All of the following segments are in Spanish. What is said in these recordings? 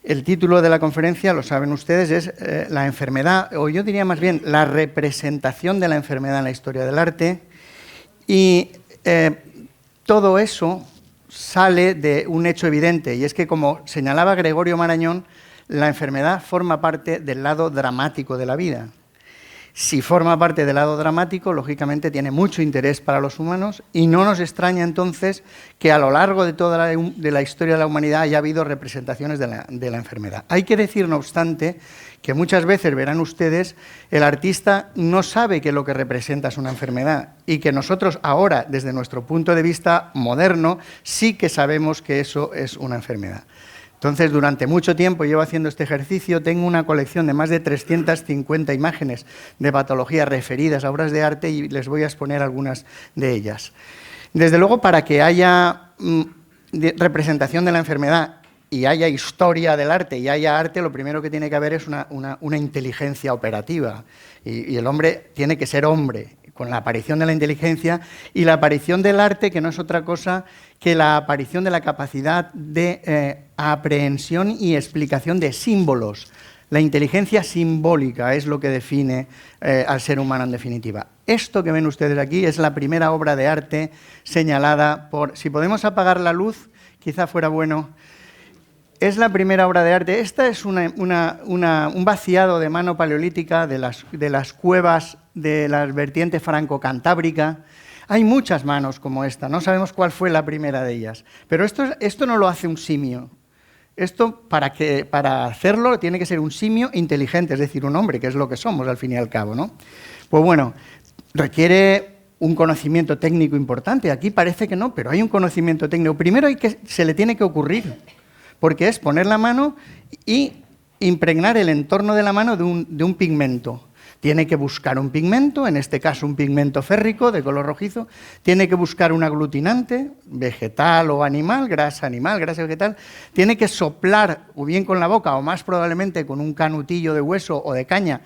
El título de la conferencia, lo saben ustedes, es la enfermedad, o yo diría más bien la representación de la enfermedad en la historia del arte. Y todo eso sale de un hecho evidente, y es que, como señalaba Gregorio Marañón, la enfermedad forma parte del lado dramático de la vida. Si forma parte del lado dramático, lógicamente tiene mucho interés para los humanos, y no nos extraña entonces que a lo largo de toda la historia de la humanidad haya habido representaciones de la enfermedad. Hay que decir, no obstante, que muchas veces, verán ustedes, el artista no sabe que lo que representa es una enfermedad, y que nosotros ahora, desde nuestro punto de vista moderno, sí que sabemos que eso es una enfermedad. Entonces, durante mucho tiempo llevo haciendo este ejercicio, tengo una colección de más de 350 imágenes de patología referidas a obras de arte, y les voy a exponer algunas de ellas. Desde luego, para que haya representación de la enfermedad y haya historia del arte y haya arte, lo primero que tiene que haber es una inteligencia operativa, y el hombre tiene que ser hombre, con la aparición de la inteligencia y la aparición del arte, que no es otra cosa que la aparición de la capacidad de aprehensión y explicación de símbolos. La inteligencia simbólica es lo que define al ser humano en definitiva. Esto que ven ustedes aquí es la primera obra de arte señalada por... Si podemos apagar la luz, quizá fuera bueno... Es la primera obra de arte. Esta es un vaciado de mano paleolítica de las cuevas de la vertiente franco-cantábrica. Hay muchas manos como esta, no sabemos cuál fue la primera de ellas. Pero esto no lo hace un simio. Esto, para hacerlo, tiene que ser un simio inteligente, es decir, un hombre, que es lo que somos al fin y al cabo, ¿no? Pues bueno, requiere un conocimiento técnico importante. Aquí parece que no, pero hay un conocimiento técnico. Primero se le tiene que ocurrir, porque es poner la mano y impregnar el entorno de la mano de un pigmento. Tiene que buscar un pigmento, en este caso un pigmento férrico de color rojizo, tiene que buscar un aglutinante, vegetal o animal, grasa vegetal, tiene que soplar o bien con la boca o más probablemente con un canutillo de hueso o de caña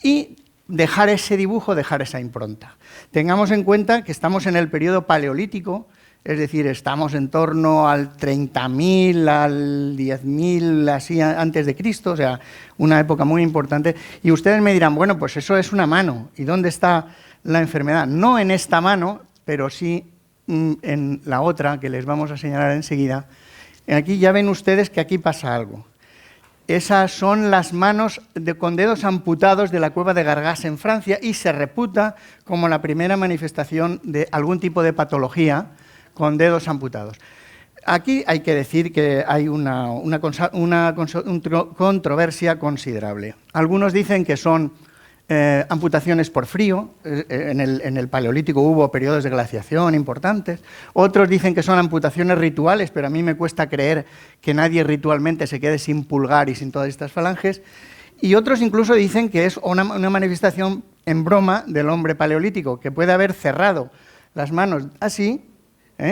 y dejar ese dibujo, dejar esa impronta. Tengamos en cuenta que estamos en el periodo paleolítico, es decir, estamos en torno al 30.000, al 10.000, así antes de Cristo, o sea, una época muy importante. Y ustedes me dirán, bueno, pues eso es una mano. ¿Y dónde está la enfermedad? No en esta mano, pero sí en la otra, que les vamos a señalar enseguida. Aquí ya ven ustedes que aquí pasa algo. Esas son las manos con dedos amputados de la cueva de Gargas en Francia, y se reputa como la primera manifestación de algún tipo de patología con dedos amputados. Aquí hay que decir que hay una controversia considerable. Algunos dicen que son amputaciones por frío, en el Paleolítico hubo periodos de glaciación importantes. Otros dicen que son amputaciones rituales, pero a mí me cuesta creer que nadie ritualmente se quede sin pulgar y sin todas estas falanges. Y otros incluso dicen que es una manifestación en broma del hombre paleolítico, que puede haber cerrado las manos así,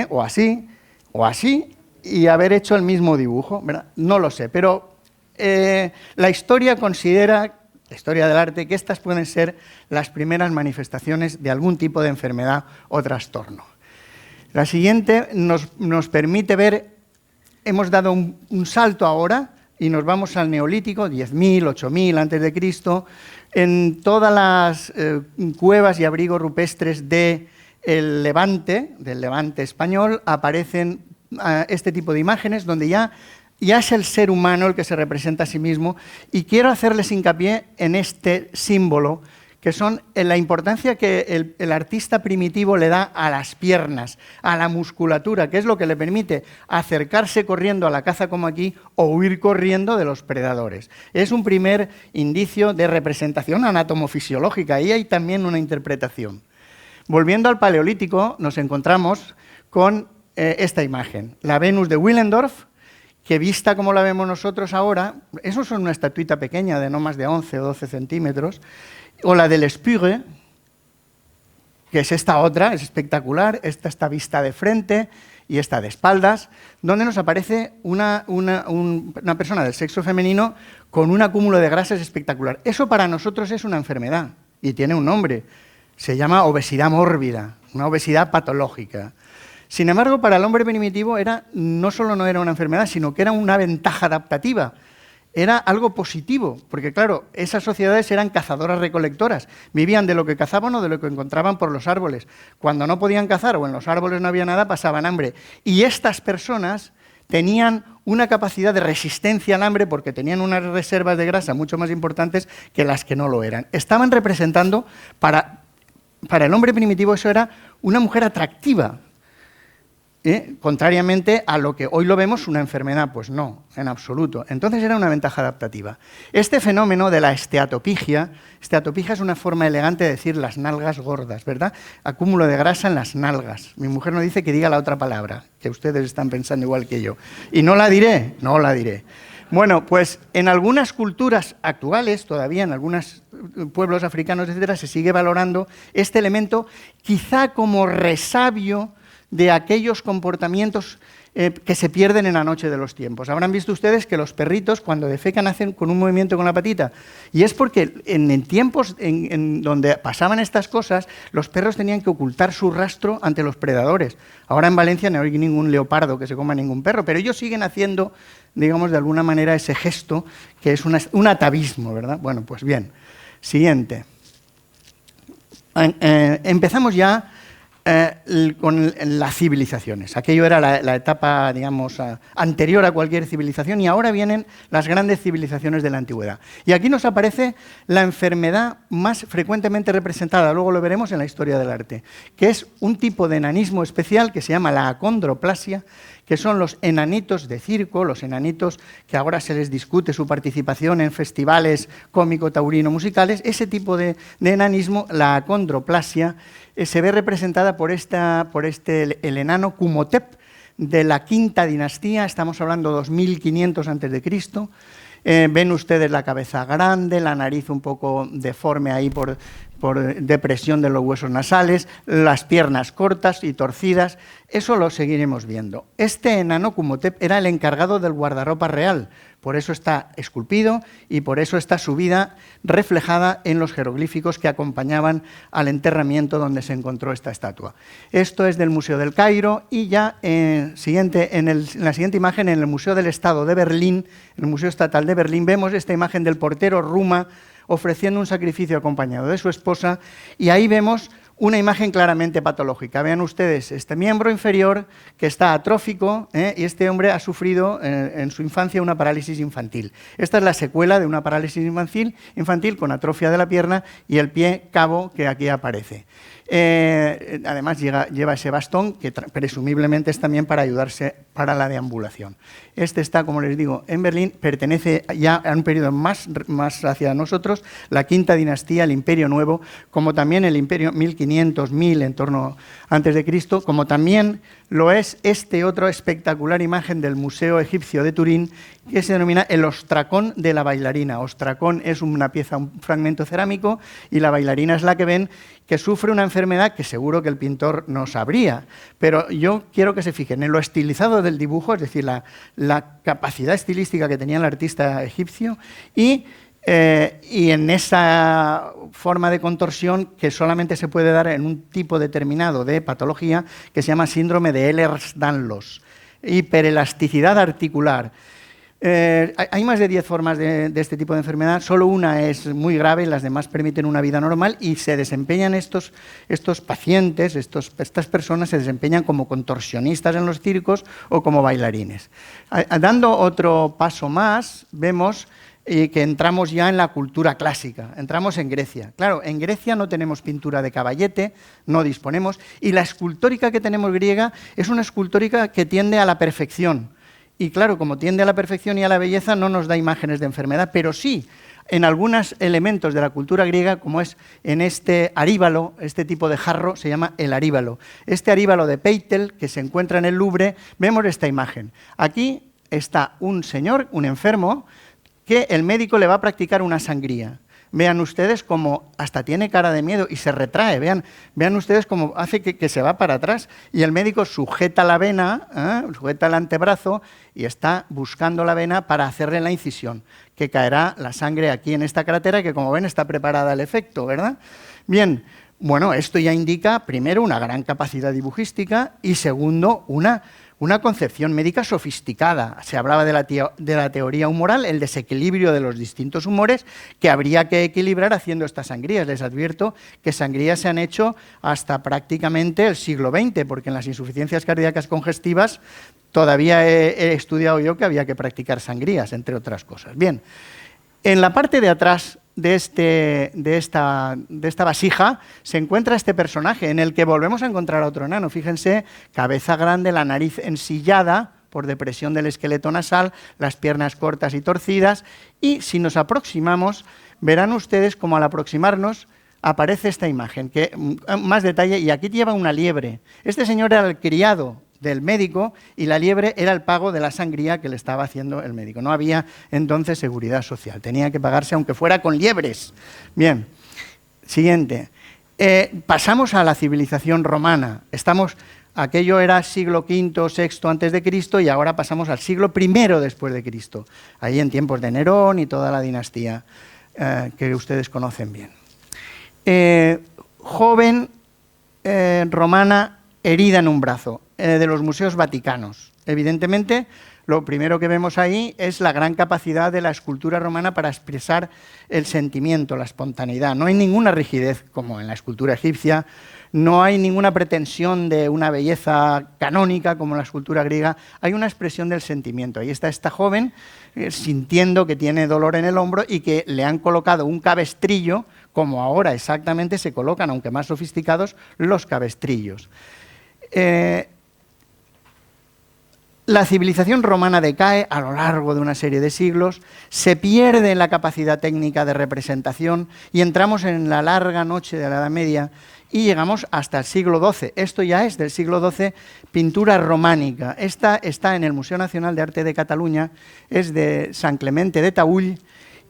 o así, o así, y haber hecho el mismo dibujo, ¿verdad? No lo sé, pero la historia considera, la historia del arte, que estas pueden ser las primeras manifestaciones de algún tipo de enfermedad o trastorno. La siguiente nos permite ver, hemos dado un salto ahora y nos vamos al Neolítico, 10.000, 8.000 antes de Cristo, en todas las cuevas y abrigos rupestres del Levante español, aparecen este tipo de imágenes donde ya es el ser humano el que se representa a sí mismo, y quiero hacerles hincapié en este símbolo, que son la importancia que el artista primitivo le da a las piernas, a la musculatura, que es lo que le permite acercarse corriendo a la caza como aquí o huir corriendo de los predadores. Es un primer indicio de representación anatomofisiológica, y hay también una interpretación. Volviendo al Paleolítico, nos encontramos con esta imagen, la Venus de Willendorf, que vista como la vemos nosotros ahora, eso es una estatuita pequeña de no más de 11 o 12 centímetros, o la del Spüre, que es esta otra, es espectacular, esta está vista de frente y esta de espaldas, donde nos aparece una persona del sexo femenino con un acúmulo de grasas espectacular. Eso para nosotros es una enfermedad y tiene un nombre. Se llama obesidad mórbida, una obesidad patológica. Sin embargo, para el hombre primitivo no solo no era una enfermedad, sino que era una ventaja adaptativa. era algo positivo, porque claro, esas sociedades eran cazadoras-recolectoras, vivían de lo que cazaban o de lo que encontraban por los árboles. Cuando no podían cazar o en los árboles no había nada, pasaban hambre. Y estas personas tenían una capacidad de resistencia al hambre porque tenían unas reservas de grasa mucho más importantes que las que no lo eran. Estaban representando, para el hombre primitivo eso era una mujer atractiva, contrariamente a lo que hoy lo vemos una enfermedad, pues no, en absoluto. Entonces era una ventaja adaptativa. Este fenómeno de la esteatopigia es una forma elegante de decir las nalgas gordas, ¿verdad? Acúmulo de grasa en las nalgas. Mi mujer no dice que diga la otra palabra, que ustedes están pensando igual que yo. Y no la diré. Bueno, pues en algunas culturas actuales, todavía en algunos pueblos africanos, etcétera, se sigue valorando este elemento quizá como resabio de aquellos comportamientos que se pierden en la noche de los tiempos. Habrán visto ustedes que los perritos cuando defecan hacen con un movimiento con la patita, y es porque en tiempos en donde pasaban estas cosas, los perros tenían que ocultar su rastro ante los predadores. Ahora en Valencia no hay ningún leopardo que se coma ningún perro, pero ellos siguen haciendo, digamos, de alguna manera ese gesto que es un atavismo, ¿verdad? Bueno, pues bien, siguiente. Empezamos ya con las civilizaciones. Aquello era la etapa, digamos, anterior a cualquier civilización, y ahora vienen las grandes civilizaciones de la antigüedad. Y aquí nos aparece la enfermedad más frecuentemente representada, luego lo veremos en la historia del arte, que es un tipo de enanismo especial que se llama la acondroplasia, que son los enanitos de circo, los enanitos que ahora se les discute su participación en festivales cómico-taurino-musicales. Ese tipo de enanismo, la acondroplasia, se ve representada por el enano Cumhotep de la quinta dinastía, estamos hablando 2500 a.C. Ven ustedes la cabeza grande, la nariz un poco deforme ahí por depresión de los huesos nasales, las piernas cortas y torcidas. Eso lo seguiremos viendo. Este enano Cumhotep era el encargado del guardarropa real, por eso está esculpido y por eso está su vida reflejada en los jeroglíficos que acompañaban al enterramiento donde se encontró esta estatua. Esto es del Museo del Cairo, y ya en la siguiente imagen, en el Museo del Estado de Berlín, en el Museo Estatal de Berlín, vemos esta imagen del portero Ruma ofreciendo un sacrificio acompañado de su esposa, y ahí vemos una imagen claramente patológica. Vean ustedes este miembro inferior que está atrófico, y este hombre ha sufrido en su infancia una parálisis infantil. Esta es la secuela de una parálisis infantil con atrofia de la pierna y el pie cabo que aquí aparece. Además lleva ese bastón que presumiblemente es también para ayudarse para la deambulación. Este está, como les digo, en Berlín, pertenece ya a un periodo más hacia nosotros, la quinta dinastía, el Imperio Nuevo, como también el Imperio 1500-1000 en torno antes de Cristo, como también lo es este otro espectacular imagen del Museo Egipcio de Turín, que se denomina el ostracón de la bailarina. Ostracón es una pieza, un fragmento cerámico, y la bailarina es la que ven, que sufre una enfermedad que seguro que el pintor no sabría, pero yo quiero que se fijen en lo estilizado del dibujo, es decir, la capacidad estilística que tenía el artista egipcio, y en esa forma de contorsión que solamente se puede dar en un tipo determinado de patología que se llama síndrome de Ehlers-Danlos, hiperelasticidad articular. Hay más de 10 formas de este tipo de enfermedad, solo una es muy grave, las demás permiten una vida normal, y se desempeñan estos pacientes, estas personas se desempeñan como contorsionistas en los circos o como bailarines. Dando otro paso más, vemos que entramos ya en la cultura clásica, entramos en Grecia. Claro, en Grecia no tenemos pintura de caballete, no disponemos, y la escultórica que tenemos griega es una escultórica que tiende a la perfección. Y claro, como tiende a la perfección y a la belleza, no nos da imágenes de enfermedad, pero sí en algunos elementos de la cultura griega, como es en este aríbalo, este tipo de jarro se llama el aríbalo. Este aríbalo de Peitel, que se encuentra en el Louvre, vemos esta imagen. Aquí está un señor, un enfermo, que el médico le va a practicar una sangría. Vean ustedes cómo hasta tiene cara de miedo y se retrae. Vean ustedes cómo hace que se va para atrás, y el médico sujeta la vena, sujeta el antebrazo y está buscando la vena para hacerle la incisión, que caerá la sangre aquí en esta crátera que, como ven, está preparada al efecto, ¿verdad? Bien, bueno, esto ya indica, primero, una gran capacidad dibujística y, segundo, una una concepción médica sofisticada. Se hablaba de la teoría humoral, el desequilibrio de los distintos humores que habría que equilibrar haciendo estas sangrías. Les advierto que sangrías se han hecho hasta prácticamente el siglo XX, porque en las insuficiencias cardíacas congestivas todavía he estudiado yo que había que practicar sangrías, entre otras cosas. Bien, en la parte de atrás de esta vasija se encuentra este personaje en el que volvemos a encontrar a otro enano. Fíjense, cabeza grande, la nariz ensillada por depresión del esqueleto nasal, las piernas cortas y torcidas, y si nos aproximamos, verán ustedes como al aproximarnos aparece esta imagen, que más detalle, y aquí lleva una liebre. Este señor era el criado del médico y la liebre era el pago de la sangría que le estaba haciendo el médico. No había entonces seguridad social, tenía que pagarse aunque fuera con liebres. Bien, siguiente. Pasamos a la civilización romana. Aquello era siglo V, VI antes de Cristo y ahora pasamos al siglo I después de Cristo. Ahí en tiempos de Nerón y toda la dinastía que ustedes conocen bien. Joven romana herida en un brazo, de los museos vaticanos. Evidentemente, lo primero que vemos ahí es la gran capacidad de la escultura romana para expresar el sentimiento, la espontaneidad. No hay ninguna rigidez como en la escultura egipcia, no hay ninguna pretensión de una belleza canónica como en la escultura griega, hay una expresión del sentimiento. Ahí está esta joven sintiendo que tiene dolor en el hombro y que le han colocado un cabestrillo, como ahora exactamente se colocan, aunque más sofisticados, los cabestrillos. La civilización romana decae a lo largo de una serie de siglos, se pierde la capacidad técnica de representación y entramos en la larga noche de la Edad Media y llegamos hasta el siglo XII. Esto ya es del siglo XII, pintura románica. Esta está en el Museo Nacional de Arte de Cataluña, es de San Clemente de Taüll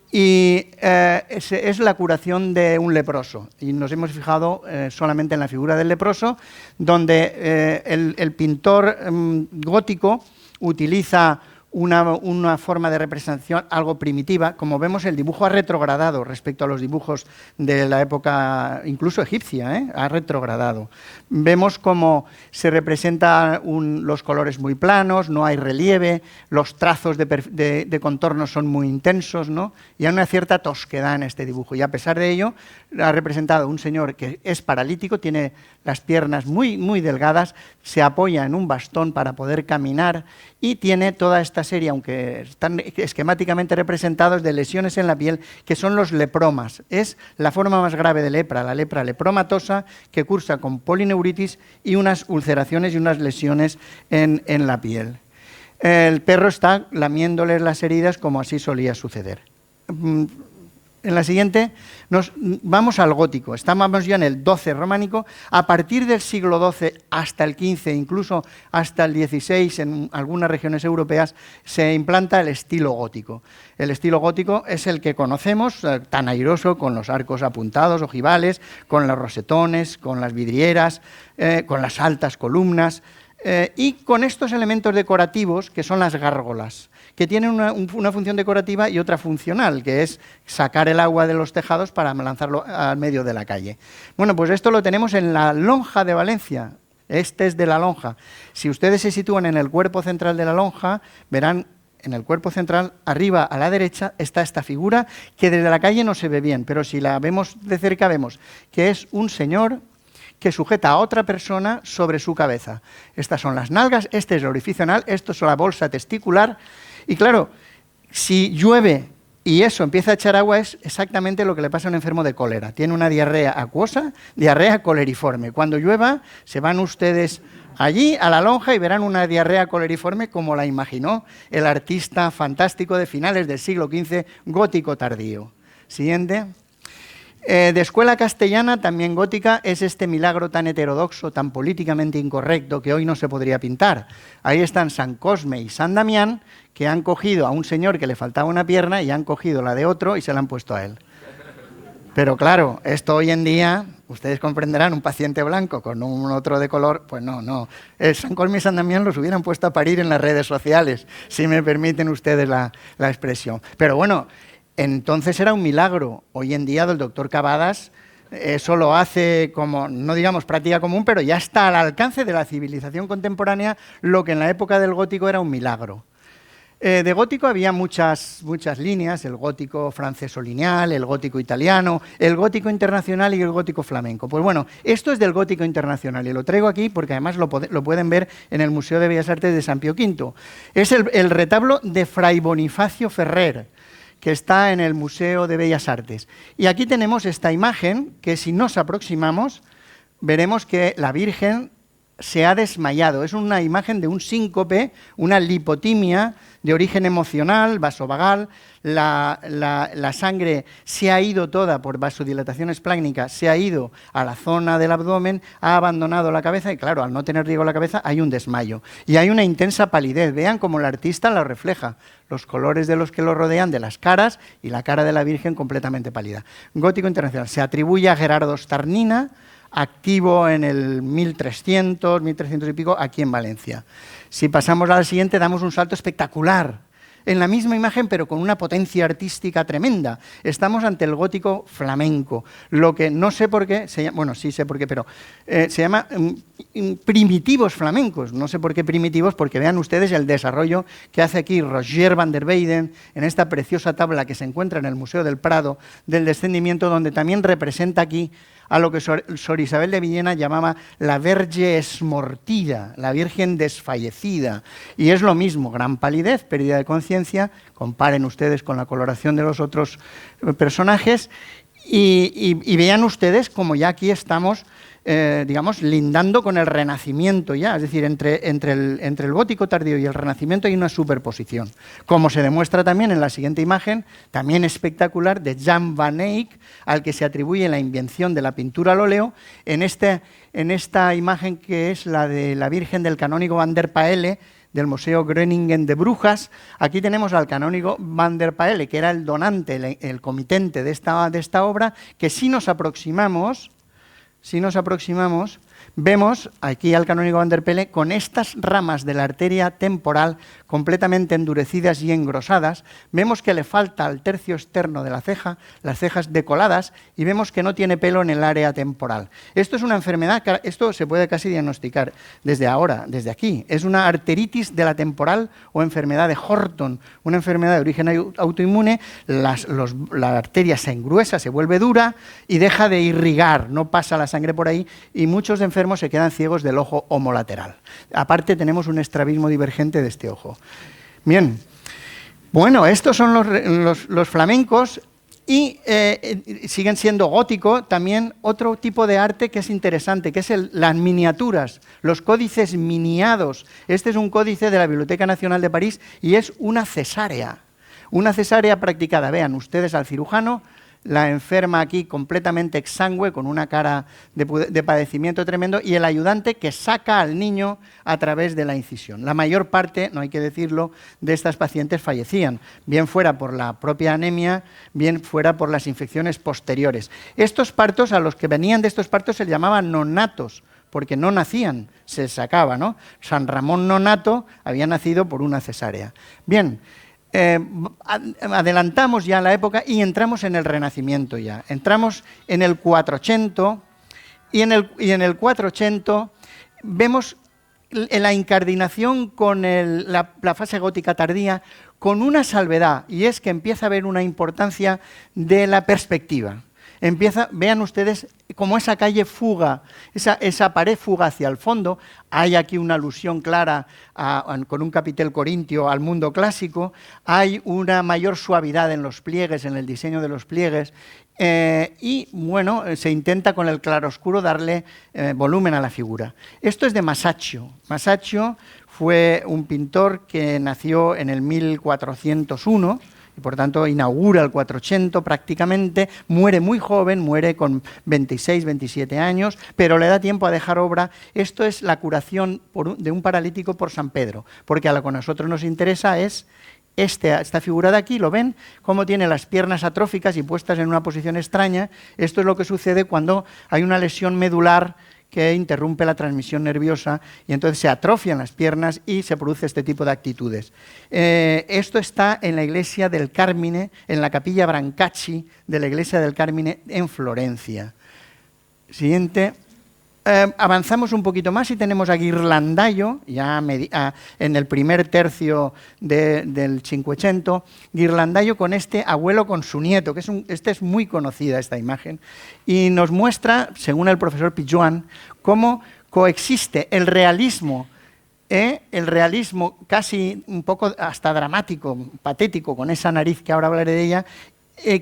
y es la curación de un leproso. Y nos hemos fijado solamente en la figura del leproso, donde el pintor gótico utiliza una forma de representación algo primitiva. Como vemos, el dibujo ha retrogradado respecto a los dibujos de la época, incluso egipcia, ha retrogradado. Vemos cómo se representan los colores muy planos, no hay relieve, los trazos de contornos son muy intensos, ¿no? Y hay una cierta tosquedad en este dibujo. Y a pesar de ello, ha representado un señor que es paralítico, tiene las piernas muy, muy delgadas, se apoya en un bastón para poder caminar y tiene toda esta serie, aunque están esquemáticamente representados, de lesiones en la piel, que son los lepromas. Es la forma más grave de lepra, la lepra lepromatosa, que cursa con polineuritis y unas ulceraciones y unas lesiones en la piel. El perro está lamiéndoles las heridas, como así solía suceder. En la siguiente nos vamos al gótico. Estamos ya en el XII románico. A partir del siglo XII hasta el XV, incluso hasta el XVI, en algunas regiones europeas, se implanta el estilo gótico. El estilo gótico es el que conocemos, tan airoso, con los arcos apuntados, ojivales, con los rosetones, con las vidrieras, con las altas columnas, y con estos elementos decorativos que son las gárgolas, que tienen una función decorativa y otra funcional, que es sacar el agua de los tejados para lanzarlo al medio de la calle. Bueno, pues esto lo tenemos en la lonja de Valencia. Este es de la lonja. Si ustedes se sitúan en el cuerpo central de la lonja, verán en el cuerpo central, arriba a la derecha, está esta figura que desde la calle no se ve bien, pero si la vemos de cerca vemos que es un señor que sujeta a otra persona sobre su cabeza. Estas son las nalgas, este es el orificio anal, esto es la bolsa testicular. Y claro, si llueve y eso empieza a echar agua, es exactamente lo que le pasa a un enfermo de cólera. Tiene una diarrea acuosa, diarrea coleriforme. Cuando llueva, se van ustedes allí a la lonja y verán una diarrea coleriforme como la imaginó el artista fantástico de finales del siglo XV, gótico tardío. Siguiente. De escuela castellana, también gótica, es este milagro tan heterodoxo, tan políticamente incorrecto, que hoy no se podría pintar. Ahí están San Cosme y San Damián, que han cogido a un señor que le faltaba una pierna y han cogido la de otro y se la han puesto a él. Pero claro, esto hoy en día, ustedes comprenderán, un paciente blanco con un otro de color, pues no. San Cosme y San Damián los hubieran puesto a parir en las redes sociales, si me permiten ustedes la expresión. Pero bueno, entonces era un milagro. Hoy en día el doctor Cavadas Eso lo hace como, no digamos práctica común, pero ya está al alcance de la civilización contemporánea, lo que en la época del gótico era un milagro. De gótico había muchas líneas, el gótico francés lineal, el gótico italiano, el gótico internacional y el gótico flamenco. Pues bueno, esto es del gótico internacional y lo traigo aquí porque además lo pueden ver en el Museo de Bellas Artes de San Pío V. Es el retablo de Fray Bonifacio Ferrer, que está en el Museo de Bellas Artes. Y aquí tenemos esta imagen que, si nos aproximamos, veremos que la Virgen se ha desmayado. Es una imagen de un síncope, una lipotimia de origen emocional, vasovagal. La sangre se ha ido toda por vasodilatación esplácnica, se ha ido a la zona del abdomen, ha abandonado la cabeza y, claro, al no tener riego la cabeza, hay un desmayo. Y hay una intensa palidez. Vean cómo el artista lo refleja. Los colores de los que lo rodean, de las caras, y la cara de la Virgen completamente pálida. Gótico internacional. Se atribuye a Gerardo Starnina, activo en el 1300 y pico, aquí en Valencia. Si pasamos a la siguiente, damos un salto espectacular. En la misma imagen, pero con una potencia artística tremenda. Estamos ante el gótico flamenco, lo que no sé por qué, bueno, sí sé por qué, pero se llama primitivos flamencos. No sé por qué primitivos, porque vean ustedes el desarrollo que hace aquí Roger van der Weyden en esta preciosa tabla que se encuentra en el Museo del Prado del Descendimiento, donde también representa aquí a lo que Sor Isabel de Villena llamaba la Verge esmortida, la Virgen desfallecida. Y es lo mismo, gran palidez, pérdida de conciencia, comparen ustedes con la coloración de los otros personajes, y vean ustedes como ya aquí estamos, digamos, lindando con el Renacimiento ya, es decir, entre el gótico tardío y el Renacimiento hay una superposición, como se demuestra también en la siguiente imagen, también espectacular, de Jan van Eyck, al que se atribuye la invención de la pintura al óleo, en esta imagen que es la de la Virgen del canónigo van der Paele, del Museo Groningen de Brujas. Aquí tenemos al canónigo van der Paele, que era el donante, el comitente de esta obra, que si nos aproximamos, vemos aquí al canónigo van der Paele con estas ramas de la arteria temporal completamente endurecidas y engrosadas. Vemos que le falta al tercio externo de la ceja, las cejas decoladas, y vemos que no tiene pelo en el área temporal. Esto es una enfermedad, esto se puede casi diagnosticar desde ahora, desde aquí. Es una arteritis de la temporal o enfermedad de Horton, una enfermedad de origen autoinmune. La arteria se engruesa, se vuelve dura y deja de irrigar, no pasa la sangre por ahí, y muchos enfermos se quedan ciegos del ojo homolateral. Aparte, tenemos un estrabismo divergente de este ojo. Bien, bueno, estos son los flamencos y siguen siendo gótico también otro tipo de arte que es interesante, que es las miniaturas, los códices miniados. Este es un códice de la Biblioteca Nacional de París y es una cesárea practicada. Vean ustedes al cirujano, la enferma aquí completamente exangüe, con una cara de padecimiento tremendo, y el ayudante que saca al niño a través de la incisión. La mayor parte, no hay que decirlo, de estas pacientes fallecían, bien fuera por la propia anemia, bien fuera por las infecciones posteriores. Estos partos, a los que venían de estos partos se les llamaban nonatos, porque no nacían, se sacaba, ¿no? San Ramón Nonato había nacido por una cesárea. Bien, adelantamos ya la época y entramos en el Renacimiento ya. Entramos en el 480 y en el 480 vemos la incardinación con la fase gótica tardía con una salvedad, y es que empieza a haber una importancia de la perspectiva. Vean ustedes como esa calle fuga, esa pared fuga hacia el fondo. Hay aquí una alusión clara con un capitel corintio al mundo clásico. Hay una mayor suavidad en los pliegues, en el diseño de los pliegues. Y bueno, se intenta con el claroscuro darle volumen a la figura. Esto es de Masaccio. Masaccio fue un pintor que nació en el 1401, y por tanto inaugura el 480 prácticamente, muere muy joven, muere con 26, 27 años, pero le da tiempo a dejar obra. Esto es la curación de un paralítico por San Pedro, porque a lo que a nosotros nos interesa es esta figura de aquí. ¿Lo ven? Cómo tiene las piernas atróficas y puestas en una posición extraña. Esto es lo que sucede cuando hay una lesión medular que interrumpe la transmisión nerviosa y entonces se atrofian las piernas y se produce este tipo de actitudes. Esto está en la iglesia del Carmine, en la capilla Brancacci de la iglesia del Carmine en Florencia. Siguiente. Avanzamos un poquito más y tenemos a Ghirlandaio, ya en el primer tercio del Cinquecento, Ghirlandaio con este abuelo con su nieto, que es muy conocida esta imagen, y nos muestra, según el profesor Pijuan, cómo coexiste el realismo casi un poco hasta dramático, patético, con esa nariz que ahora hablaré de ella,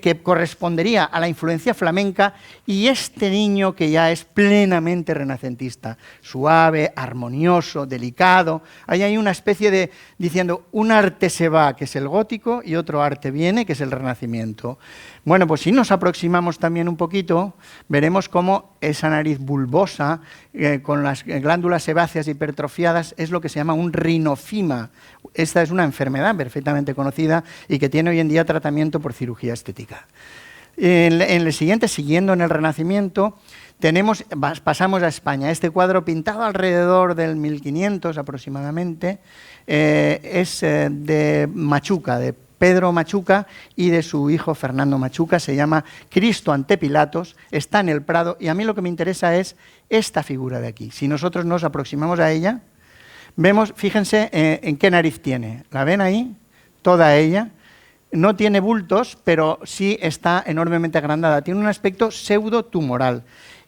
que correspondería a la influencia flamenca, y este niño que ya es plenamente renacentista, suave, armonioso, delicado. Ahí hay una especie de, diciendo, un arte se va, que es el gótico, y otro arte viene, que es el renacimiento. Bueno, pues si nos aproximamos también un poquito, veremos cómo esa nariz bulbosa, con las glándulas sebáceas hipertrofiadas, es lo que se llama un rinofima. Esta es una enfermedad perfectamente conocida y que tiene hoy en día tratamiento por cirugía estética. En el siguiente, siguiendo en el Renacimiento, pasamos a España. Este cuadro, pintado alrededor del 1500 aproximadamente, es de Machuca, de Pedro Machuca y de su hijo Fernando Machuca. Se llama Cristo ante Pilatos, está en el Prado, y a mí lo que me interesa es esta figura de aquí. Si nosotros nos aproximamos a ella, vemos, fíjense en qué nariz tiene. ¿La ven ahí? Toda ella. No tiene bultos, pero sí está enormemente agrandada. Tiene un aspecto pseudo-tumoral.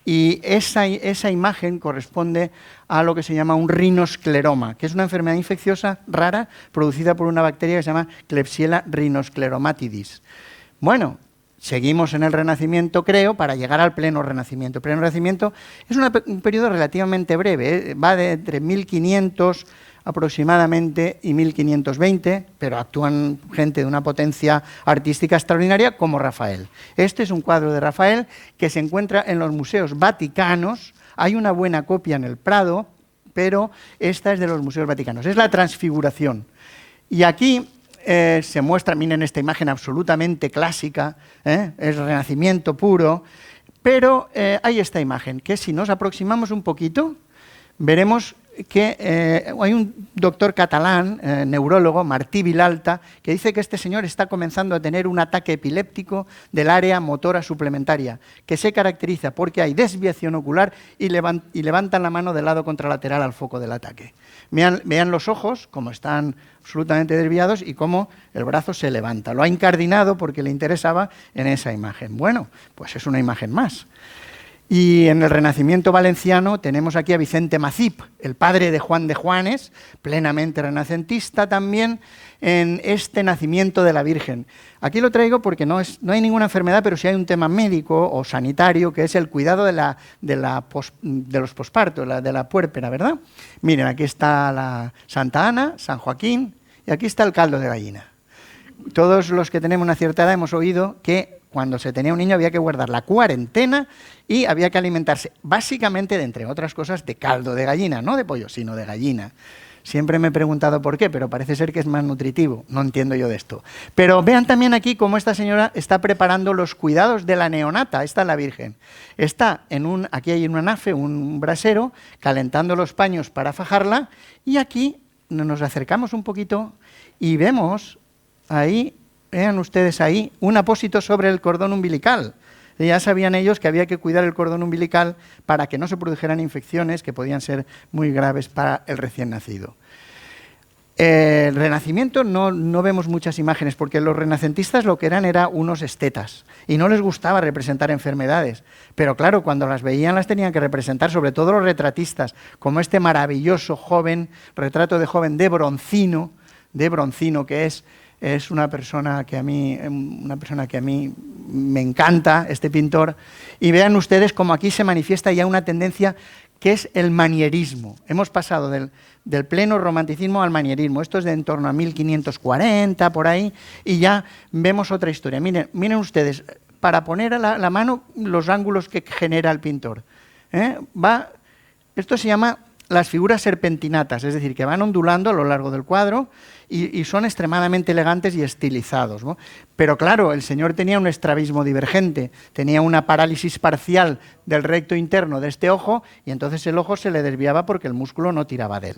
Y esa imagen corresponde a lo que se llama un rinoscleroma, que es una enfermedad infecciosa rara producida por una bacteria que se llama Klebsiella rhinoscleromatidis. Bueno, seguimos en el Renacimiento, creo, para llegar al pleno Renacimiento. El pleno Renacimiento es un periodo relativamente breve, va de entre 1500 aproximadamente y 1520, pero actúan gente de una potencia artística extraordinaria como Rafael. Este es un cuadro de Rafael que se encuentra en los museos vaticanos. Hay una buena copia en el Prado, pero esta es de los museos vaticanos. Es la Transfiguración. Y aquí se muestra, miren esta imagen absolutamente clásica, es Renacimiento puro, pero hay esta imagen, que si nos aproximamos un poquito, veremos que hay un doctor catalán, neurólogo, Martí Vilalta, que dice que este señor está comenzando a tener un ataque epiléptico del área motora suplementaria, que se caracteriza porque hay desviación ocular y levantan la mano del lado contralateral al foco del ataque. Vean los ojos, cómo están absolutamente desviados, y cómo el brazo se levanta. Lo ha incardinado porque le interesaba en esa imagen. Bueno, pues es una imagen más. Y en el Renacimiento valenciano tenemos aquí a Vicente Macip, el padre de Juan de Juanes, plenamente renacentista también, en este nacimiento de la Virgen. Aquí lo traigo porque no hay ninguna enfermedad, pero sí hay un tema médico o sanitario, que es el cuidado de los pospartos, de la puérpera, ¿verdad? Miren, aquí está la Santa Ana, San Joaquín, y aquí está el caldo de gallina. Todos los que tenemos una cierta edad hemos oído que cuando se tenía un niño había que guardar la cuarentena y había que alimentarse básicamente, de, entre otras cosas, de caldo de gallina, no de pollo, sino de gallina. Siempre me he preguntado por qué, pero parece ser que es más nutritivo. No entiendo yo de esto. Pero vean también aquí cómo esta señora está preparando los cuidados de la neonata. Esta es la Virgen. Está aquí hay una nafe, un brasero, calentando los paños para fajarla, y aquí nos acercamos un poquito y vemos ahí, vean ustedes ahí, un apósito sobre el cordón umbilical. Ya sabían ellos que había que cuidar el cordón umbilical para que no se produjeran infecciones que podían ser muy graves para el recién nacido. El Renacimiento no vemos muchas imágenes, porque los renacentistas lo que eran unos estetas y no les gustaba representar enfermedades. Pero claro, cuando las veían las tenían que representar, sobre todo los retratistas, como este maravilloso retrato de joven de Broncino, que es una persona que a mí me encanta, este pintor. Y vean ustedes cómo aquí se manifiesta ya una tendencia que es el manierismo. Hemos pasado del pleno romanticismo al manierismo. Esto es de en torno a 1540, por ahí, y ya vemos otra historia. Miren ustedes, para poner a la mano los ángulos que genera el pintor. Esto se llama las figuras serpentinatas, es decir, que van ondulando a lo largo del cuadro y son extremadamente elegantes y estilizados, ¿no? Pero claro, el señor tenía un estrabismo divergente, tenía una parálisis parcial del recto interno de este ojo, y entonces el ojo se le desviaba porque el músculo no tiraba de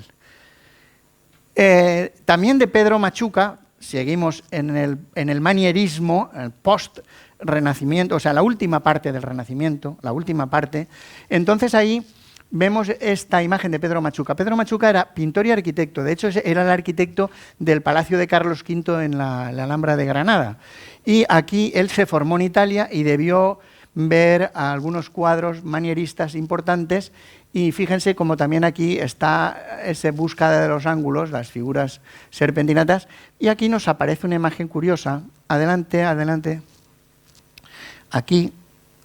él. También de Pedro Machuca, seguimos en el manierismo, el post Renacimiento, o sea, la última parte del Renacimiento, la última parte. Entonces ahí vemos esta imagen de Pedro Machuca. Pedro Machuca era pintor y arquitecto, de hecho era el arquitecto del Palacio de Carlos V en la Alhambra de Granada. Y aquí él se formó en Italia y debió ver algunos cuadros manieristas importantes, y fíjense como también aquí está esa búsqueda de los ángulos, las figuras serpentinatas, y aquí nos aparece una imagen curiosa. Adelante, adelante. Aquí,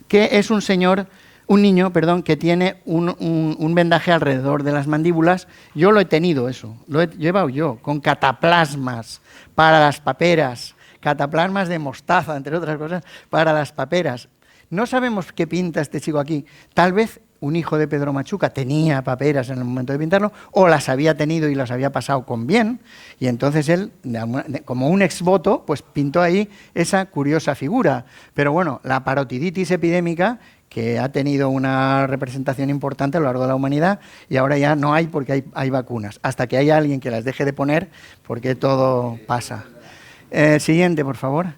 que es un niño, que tiene un vendaje alrededor de las mandíbulas. Yo lo he tenido eso, lo he llevado yo, con cataplasmas para las paperas, cataplasmas de mostaza, entre otras cosas, para las paperas. No sabemos qué pinta este chico aquí. Tal vez un hijo de Pedro Machuca tenía paperas en el momento de pintarlo, o las había tenido y las había pasado con bien, y entonces él, como un exvoto, pues pintó ahí esa curiosa figura. Pero bueno, la parotiditis epidémica, que ha tenido una representación importante a lo largo de la humanidad, y ahora ya no hay porque hay vacunas, hasta que haya alguien que las deje de poner, porque todo pasa. Siguiente, por favor.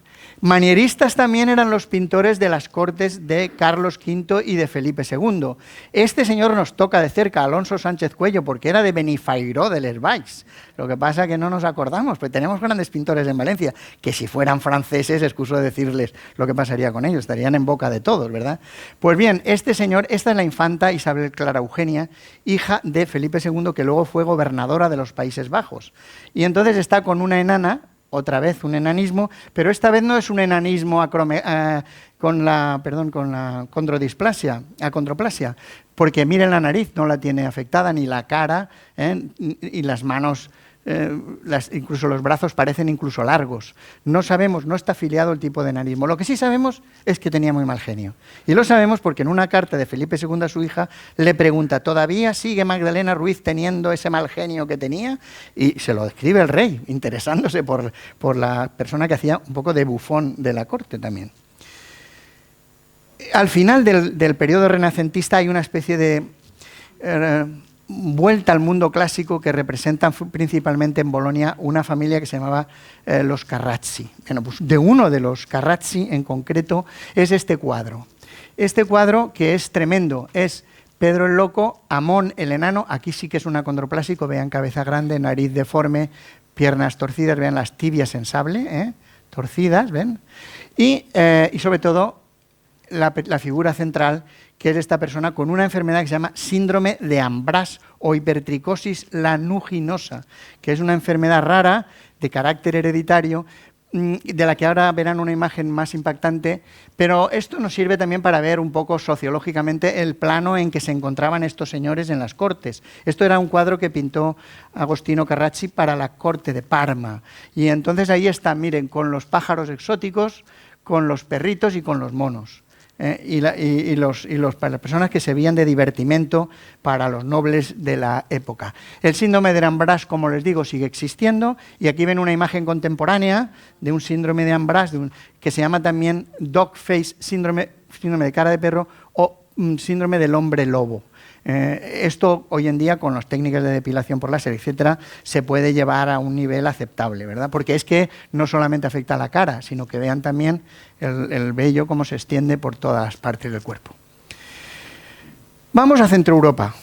Manieristas también eran los pintores de las cortes de Carlos V y de Felipe II. Este señor nos toca de cerca, Alonso Sánchez Cuello, porque era de Benifairó de Les Valls. Lo que pasa es que no nos acordamos, pues tenemos grandes pintores en Valencia, que si fueran franceses, excuso de decirles lo que pasaría con ellos, estarían en boca de todos, ¿verdad? Pues bien, este señor, esta es la infanta Isabel Clara Eugenia, hija de Felipe II, que luego fue gobernadora de los Países Bajos. Y entonces está con una enana, otra vez un enanismo, pero esta vez no es un enanismo con la acondroplasia, porque miren la nariz, no la tiene afectada, ni la cara, y las manos, incluso los brazos parecen incluso largos. No sabemos, no está afiliado el tipo de enanismo. Lo que sí sabemos es que tenía muy mal genio. Y lo sabemos porque en una carta de Felipe II a su hija le pregunta, ¿todavía sigue Magdalena Ruiz teniendo ese mal genio que tenía? Y se lo describe el rey, interesándose por la persona que hacía un poco de bufón de la corte también. Al final del periodo renacentista hay una especie de vuelta al mundo clásico que representan principalmente en Bolonia una familia que se llamaba los Carracci. Bueno, pues de uno de los Carracci en concreto es este cuadro. Este cuadro, que es tremendo, es Pedro el Loco, Amón el Enano, aquí sí que es un acondroplásico, vean cabeza grande, nariz deforme, piernas torcidas, vean las tibias en sable, torcidas, ¿ven? Y sobre todo la figura central, que es esta persona con una enfermedad que se llama síndrome de Ambras o hipertricosis lanuginosa, que es una enfermedad rara de carácter hereditario, de la que ahora verán una imagen más impactante, pero esto nos sirve también para ver un poco sociológicamente el plano en que se encontraban estos señores en las cortes. Esto era un cuadro que pintó Agostino Carracci para la corte de Parma, y entonces ahí están, miren, con los pájaros exóticos, con los perritos y con los monos. Para las personas que servían de divertimento para los nobles de la época. El síndrome de Ambras, como les digo, sigue existiendo, y aquí ven una imagen contemporánea de un síndrome de Ambras que se llama también dog face, síndrome de cara de perro, o síndrome del hombre lobo. Esto hoy en día, con las técnicas de depilación por láser, etcétera, se puede llevar a un nivel aceptable, ¿verdad? Porque es que no solamente afecta a la cara, sino que vean también el vello cómo se extiende por todas las partes del cuerpo. Vamos a Centro Europa.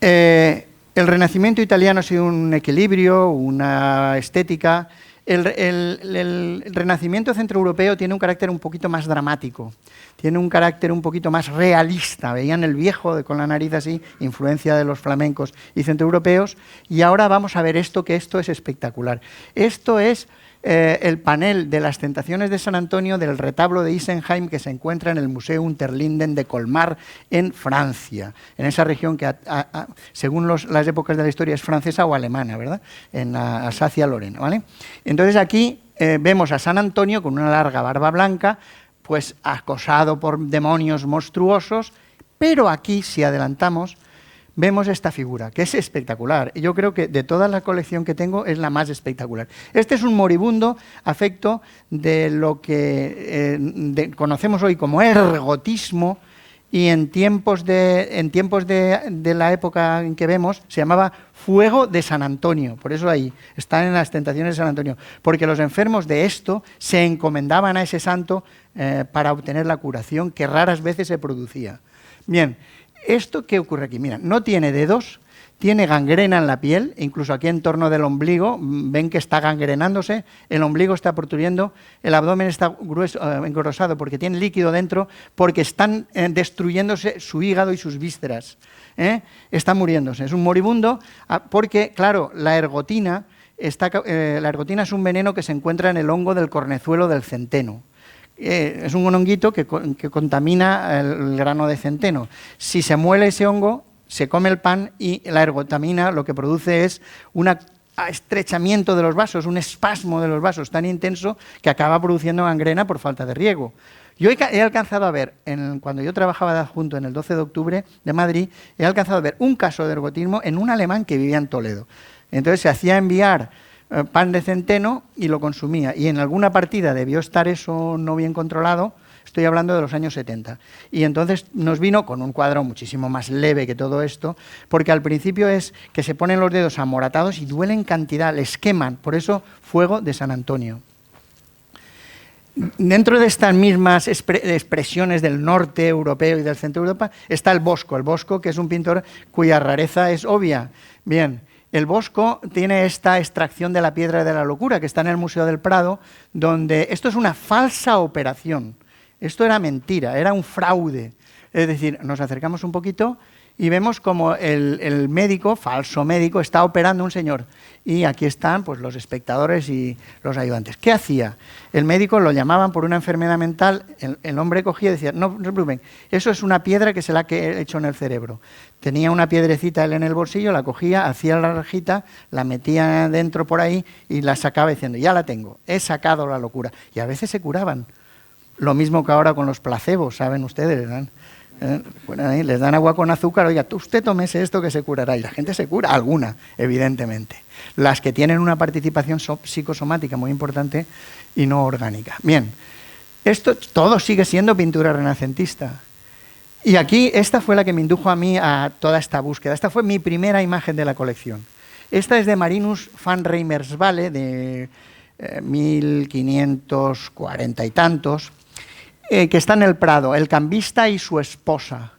El Renacimiento italiano ha sido un equilibrio, una estética. El Renacimiento centroeuropeo tiene un carácter un poquito más dramático, tiene un carácter un poquito más realista. Veían el viejo con la nariz así, influencia de los flamencos y centroeuropeos, y ahora vamos a ver esto, que esto es espectacular. Esto es el panel de las Tentaciones de San Antonio del retablo de Isenheim, que se encuentra en el Museo Unterlinden de Colmar, en Francia, en esa región que según las épocas de la historia es francesa o alemana, ¿verdad? En Alsacia-Lorena, ¿vale? Entonces aquí vemos a San Antonio con una larga barba blanca, pues acosado por demonios monstruosos, pero aquí, si adelantamos, vemos esta figura, que es espectacular. Y yo creo que de toda la colección que tengo es la más espectacular. Este es un moribundo afecto de lo que conocemos hoy como ergotismo, y en tiempos de la época en que vemos se llamaba fuego de San Antonio, por eso ahí están en las tentaciones de San Antonio, porque los enfermos de esto se encomendaban a ese santo para obtener la curación que raras veces se producía. Bien, ¿esto qué ocurre aquí? Mira, no tiene dedos, tiene gangrena en la piel, incluso aquí en torno del ombligo, ven que está gangrenándose, el ombligo está protrudiendo, el abdomen está grueso, engrosado porque tiene líquido dentro, porque están destruyéndose su hígado y sus vísceras. Está muriéndose, es un moribundo, porque, claro, la ergotina es un veneno que se encuentra en el hongo del cornezuelo del centeno. Es un honguito que contamina el grano de centeno. Si se muele ese hongo, se come el pan y la ergotamina lo que produce es un estrechamiento de los vasos, un espasmo de los vasos tan intenso que acaba produciendo gangrena por falta de riego. Yo he alcanzado a ver, cuando yo trabajaba de adjunto en el 12 de octubre de Madrid, he alcanzado a ver un caso de ergotismo en un alemán que vivía en Toledo. Entonces se hacía enviar pan de centeno y lo consumía. Y en alguna partida debió estar eso no bien controlado. Estoy hablando de los años 70. Y entonces nos vino con un cuadro muchísimo más leve que todo esto, porque al principio es que se ponen los dedos amoratados y duelen cantidad, les queman. Por eso, fuego de San Antonio. Dentro de estas mismas expresiones del norte europeo y del centro de Europa está el Bosco, que es un pintor cuya rareza es obvia. Bien, el Bosco tiene esta extracción de la piedra de la locura, que está en el Museo del Prado, donde esto es una falsa operación. Esto era mentira, era un fraude. Es decir, nos acercamos un poquito y vemos como el médico, falso médico, está operando a un señor. Y aquí están pues, los espectadores y los ayudantes. ¿Qué hacía? El médico lo llamaban por una enfermedad mental, el hombre cogía y decía, no se preocupen, eso es una piedra que se la he hecho en el cerebro. Tenía una piedrecita él en el bolsillo, la cogía, hacía la rajita, la metía dentro por ahí y la sacaba diciendo, ya la tengo, he sacado la locura. Y a veces se curaban. Lo mismo que ahora con los placebos, ¿saben ustedes? ¿No? Bueno, les dan agua con azúcar, oiga, usted tómese esto que se curará. Y la gente se cura, alguna, evidentemente. Las que tienen una participación psicosomática muy importante y no orgánica. Bien, esto todo sigue siendo pintura renacentista. Y aquí, esta fue la que me indujo a mí a toda esta búsqueda. Esta fue mi primera imagen de la colección. Esta es de Marinus van Reimerswalde, de 1540 y tantos, que está en el Prado, el cambista y su esposa.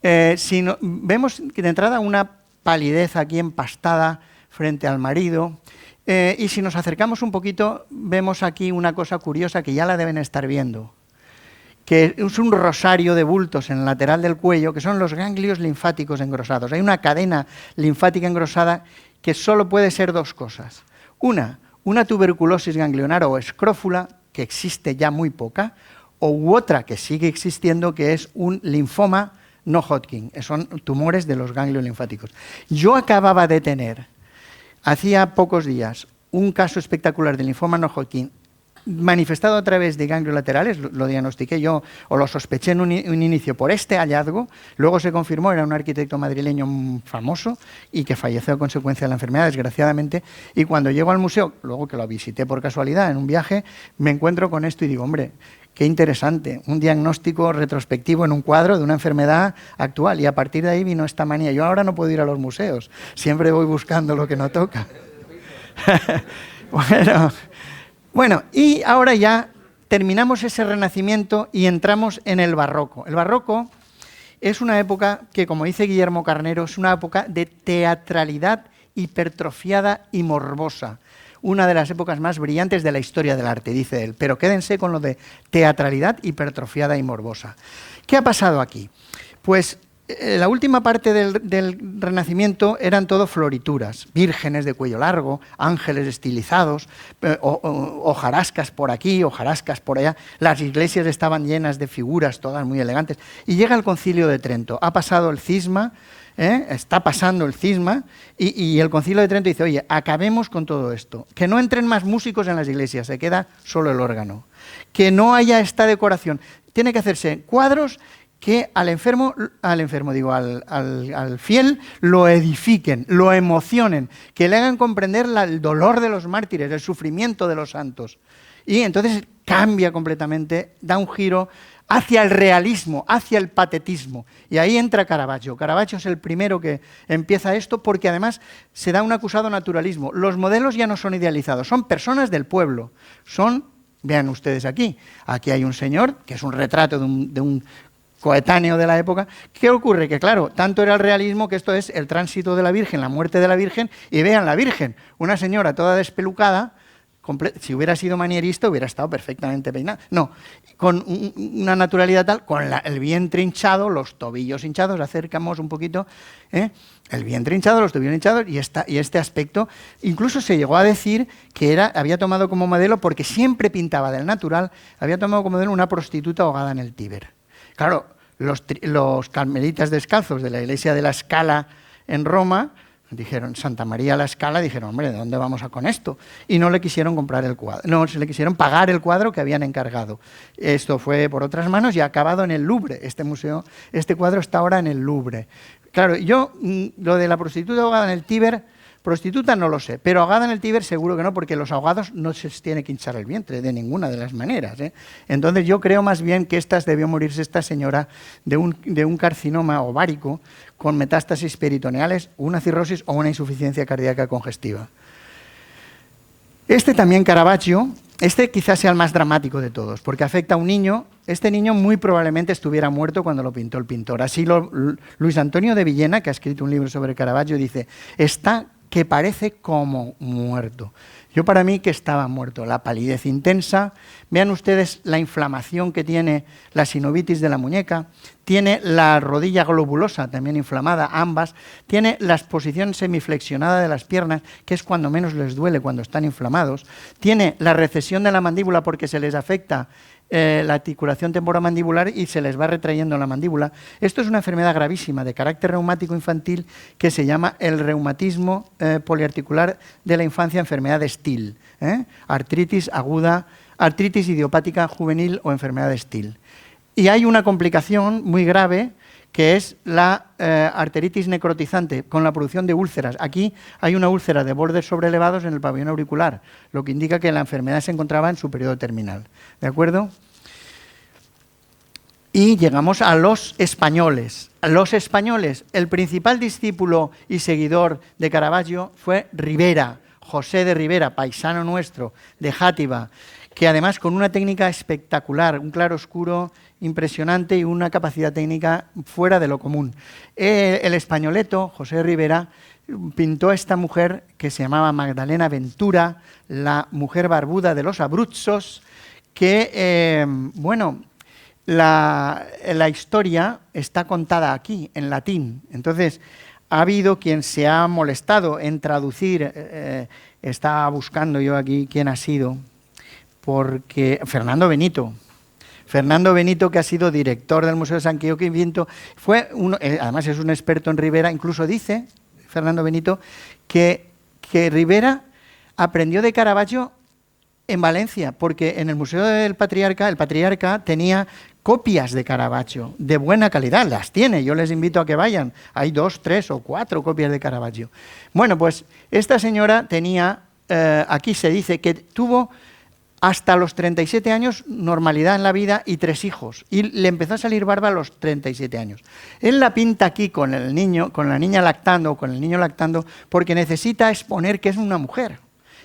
Vemos que de entrada una palidez aquí empastada frente al marido, y si nos acercamos un poquito, vemos aquí una cosa curiosa que ya la deben estar viendo, que es un rosario de bultos en el lateral del cuello, que son los ganglios linfáticos engrosados. Hay una cadena linfática engrosada que solo puede ser dos cosas. Una tuberculosis ganglionar o escrófula, que existe ya muy poca, u otra que sigue existiendo, que es un linfoma no Hodgkin, son tumores de los ganglios linfáticos. Yo acababa de tener, hacía pocos días, un caso espectacular de linfoma no Hodgkin, manifestado a través de ganglios laterales, lo diagnostiqué yo, o lo sospeché en un inicio por este hallazgo, luego se confirmó, era un arquitecto madrileño famoso y que falleció a consecuencia de la enfermedad, desgraciadamente, y cuando llego al museo, luego que lo visité por casualidad en un viaje, me encuentro con esto y digo, hombre, qué interesante, un diagnóstico retrospectivo en un cuadro de una enfermedad actual, y a partir de ahí vino esta manía. Yo ahora no puedo ir a los museos, siempre voy buscando lo que no toca. Bueno, y ahora ya terminamos ese Renacimiento y entramos en el Barroco. El Barroco es una época que, como dice Guillermo Carnero, es una época de teatralidad hipertrofiada y morbosa. Una de las épocas más brillantes de la historia del arte, dice él. Pero quédense con lo de teatralidad hipertrofiada y morbosa. ¿Qué ha pasado aquí? Pues la última parte del Renacimiento eran todo florituras, vírgenes de cuello largo, ángeles estilizados, hojarascas por aquí, hojarascas por allá. Las iglesias estaban llenas de figuras, todas muy elegantes. Y llega el Concilio de Trento. Ha pasado el cisma, está pasando el cisma, y el Concilio de Trento dice, oye, acabemos con todo esto. Que no entren más músicos en las iglesias, se queda solo el órgano. Que no haya esta decoración. Tiene que hacerse cuadros que al fiel lo edifiquen, lo emocionen, que le hagan comprender el dolor de los mártires, el sufrimiento de los santos. Y entonces cambia completamente, da un giro hacia el realismo, hacia el patetismo. Y ahí entra Caravaggio. Caravaggio es el primero que empieza esto porque además se da un acusado naturalismo. Los modelos ya no son idealizados, son personas del pueblo. Vean ustedes aquí hay un señor que es un retrato de un coetáneo de la época. ¿Qué ocurre? Que claro, tanto era el realismo que esto es el tránsito de la Virgen, la muerte de la Virgen, y vean la Virgen, una señora toda despelucada. Si hubiera sido manierista hubiera estado perfectamente peinada. No, con una naturalidad tal, con el vientre hinchado, los tobillos hinchados, acercamos un poquito, el vientre hinchado, los tobillos hinchados y este aspecto. Incluso se llegó a decir que había tomado como modelo, porque siempre pintaba del natural, había tomado como modelo una prostituta ahogada en el Tíber. Claro, los carmelitas descalzos de la iglesia de la Scala en Roma dijeron, Santa María la Scala, dijeron, hombre, ¿de dónde vamos con esto? Y no le quisieron comprar el cuadro, no, se le quisieron pagar el cuadro que habían encargado. Esto fue por otras manos y ha acabado en el Louvre. Este cuadro está ahora en el Louvre. Claro, lo de la prostituta ahogada en el Tíber, prostituta no lo sé, pero ahogada en el Tíber seguro que no, porque los ahogados no se les tiene que hinchar el vientre de ninguna de las maneras, ¿eh? Entonces yo creo más bien que debió morirse esta señora de un carcinoma ovárico con metástasis peritoneales, una cirrosis o una insuficiencia cardíaca congestiva. También Caravaggio, quizás sea el más dramático de todos, porque afecta a un niño. Este niño muy probablemente estuviera muerto cuando lo pintó el pintor. Así Luis Antonio de Villena, que ha escrito un libro sobre Caravaggio, dice, está que parece como muerto. Yo para mí que estaba muerto, la palidez intensa, vean ustedes la inflamación que tiene la sinovitis de la muñeca, tiene la rodilla globulosa también inflamada, ambas, tiene la exposición semiflexionada de las piernas, que es cuando menos les duele cuando están inflamados, tiene la recesión de la mandíbula porque se les afecta la articulación temporomandibular y se les va retrayendo la mandíbula. Esto es una enfermedad gravísima de carácter reumático infantil que se llama el reumatismo poliarticular de la infancia, enfermedad de Still, artritis aguda, artritis idiopática juvenil o enfermedad de Still. Y hay una complicación muy grave que es la arteritis necrotizante con la producción de úlceras. Aquí hay una úlcera de bordes sobrelevados en el pabellón auricular, lo que indica que la enfermedad se encontraba en su periodo terminal. ¿De acuerdo? Y llegamos a los españoles. Los españoles, el principal discípulo y seguidor de Caravaggio fue Ribera, José de Ribera, paisano nuestro, de Játiva, que además con una técnica espectacular, un claroscuro impresionante y una capacidad técnica fuera de lo común. El españoleto, José Ribera, pintó a esta mujer que se llamaba Magdalena Ventura, la mujer barbuda de los Abruzos, que, la historia está contada aquí, en latín. Entonces, ha habido quien se ha molestado en traducir, estaba buscando yo aquí quién ha sido, porque Fernando Benito, que ha sido director del Museo de San Quinto, además es un experto en Ribera, incluso dice, Fernando Benito, que Ribera aprendió de Caravaggio en Valencia, porque en el Museo del Patriarca, el Patriarca tenía copias de Caravaggio, de buena calidad, las tiene, yo les invito a que vayan, hay 2, 3 o 4 copias de Caravaggio. Bueno, pues esta señora tenía, aquí se dice que tuvo hasta los 37 años normalidad en la vida y 3 hijos, y le empezó a salir barba a los 37 años. Él la pinta aquí con el niño, con la niña lactando, con el niño lactando, porque necesita exponer que es una mujer.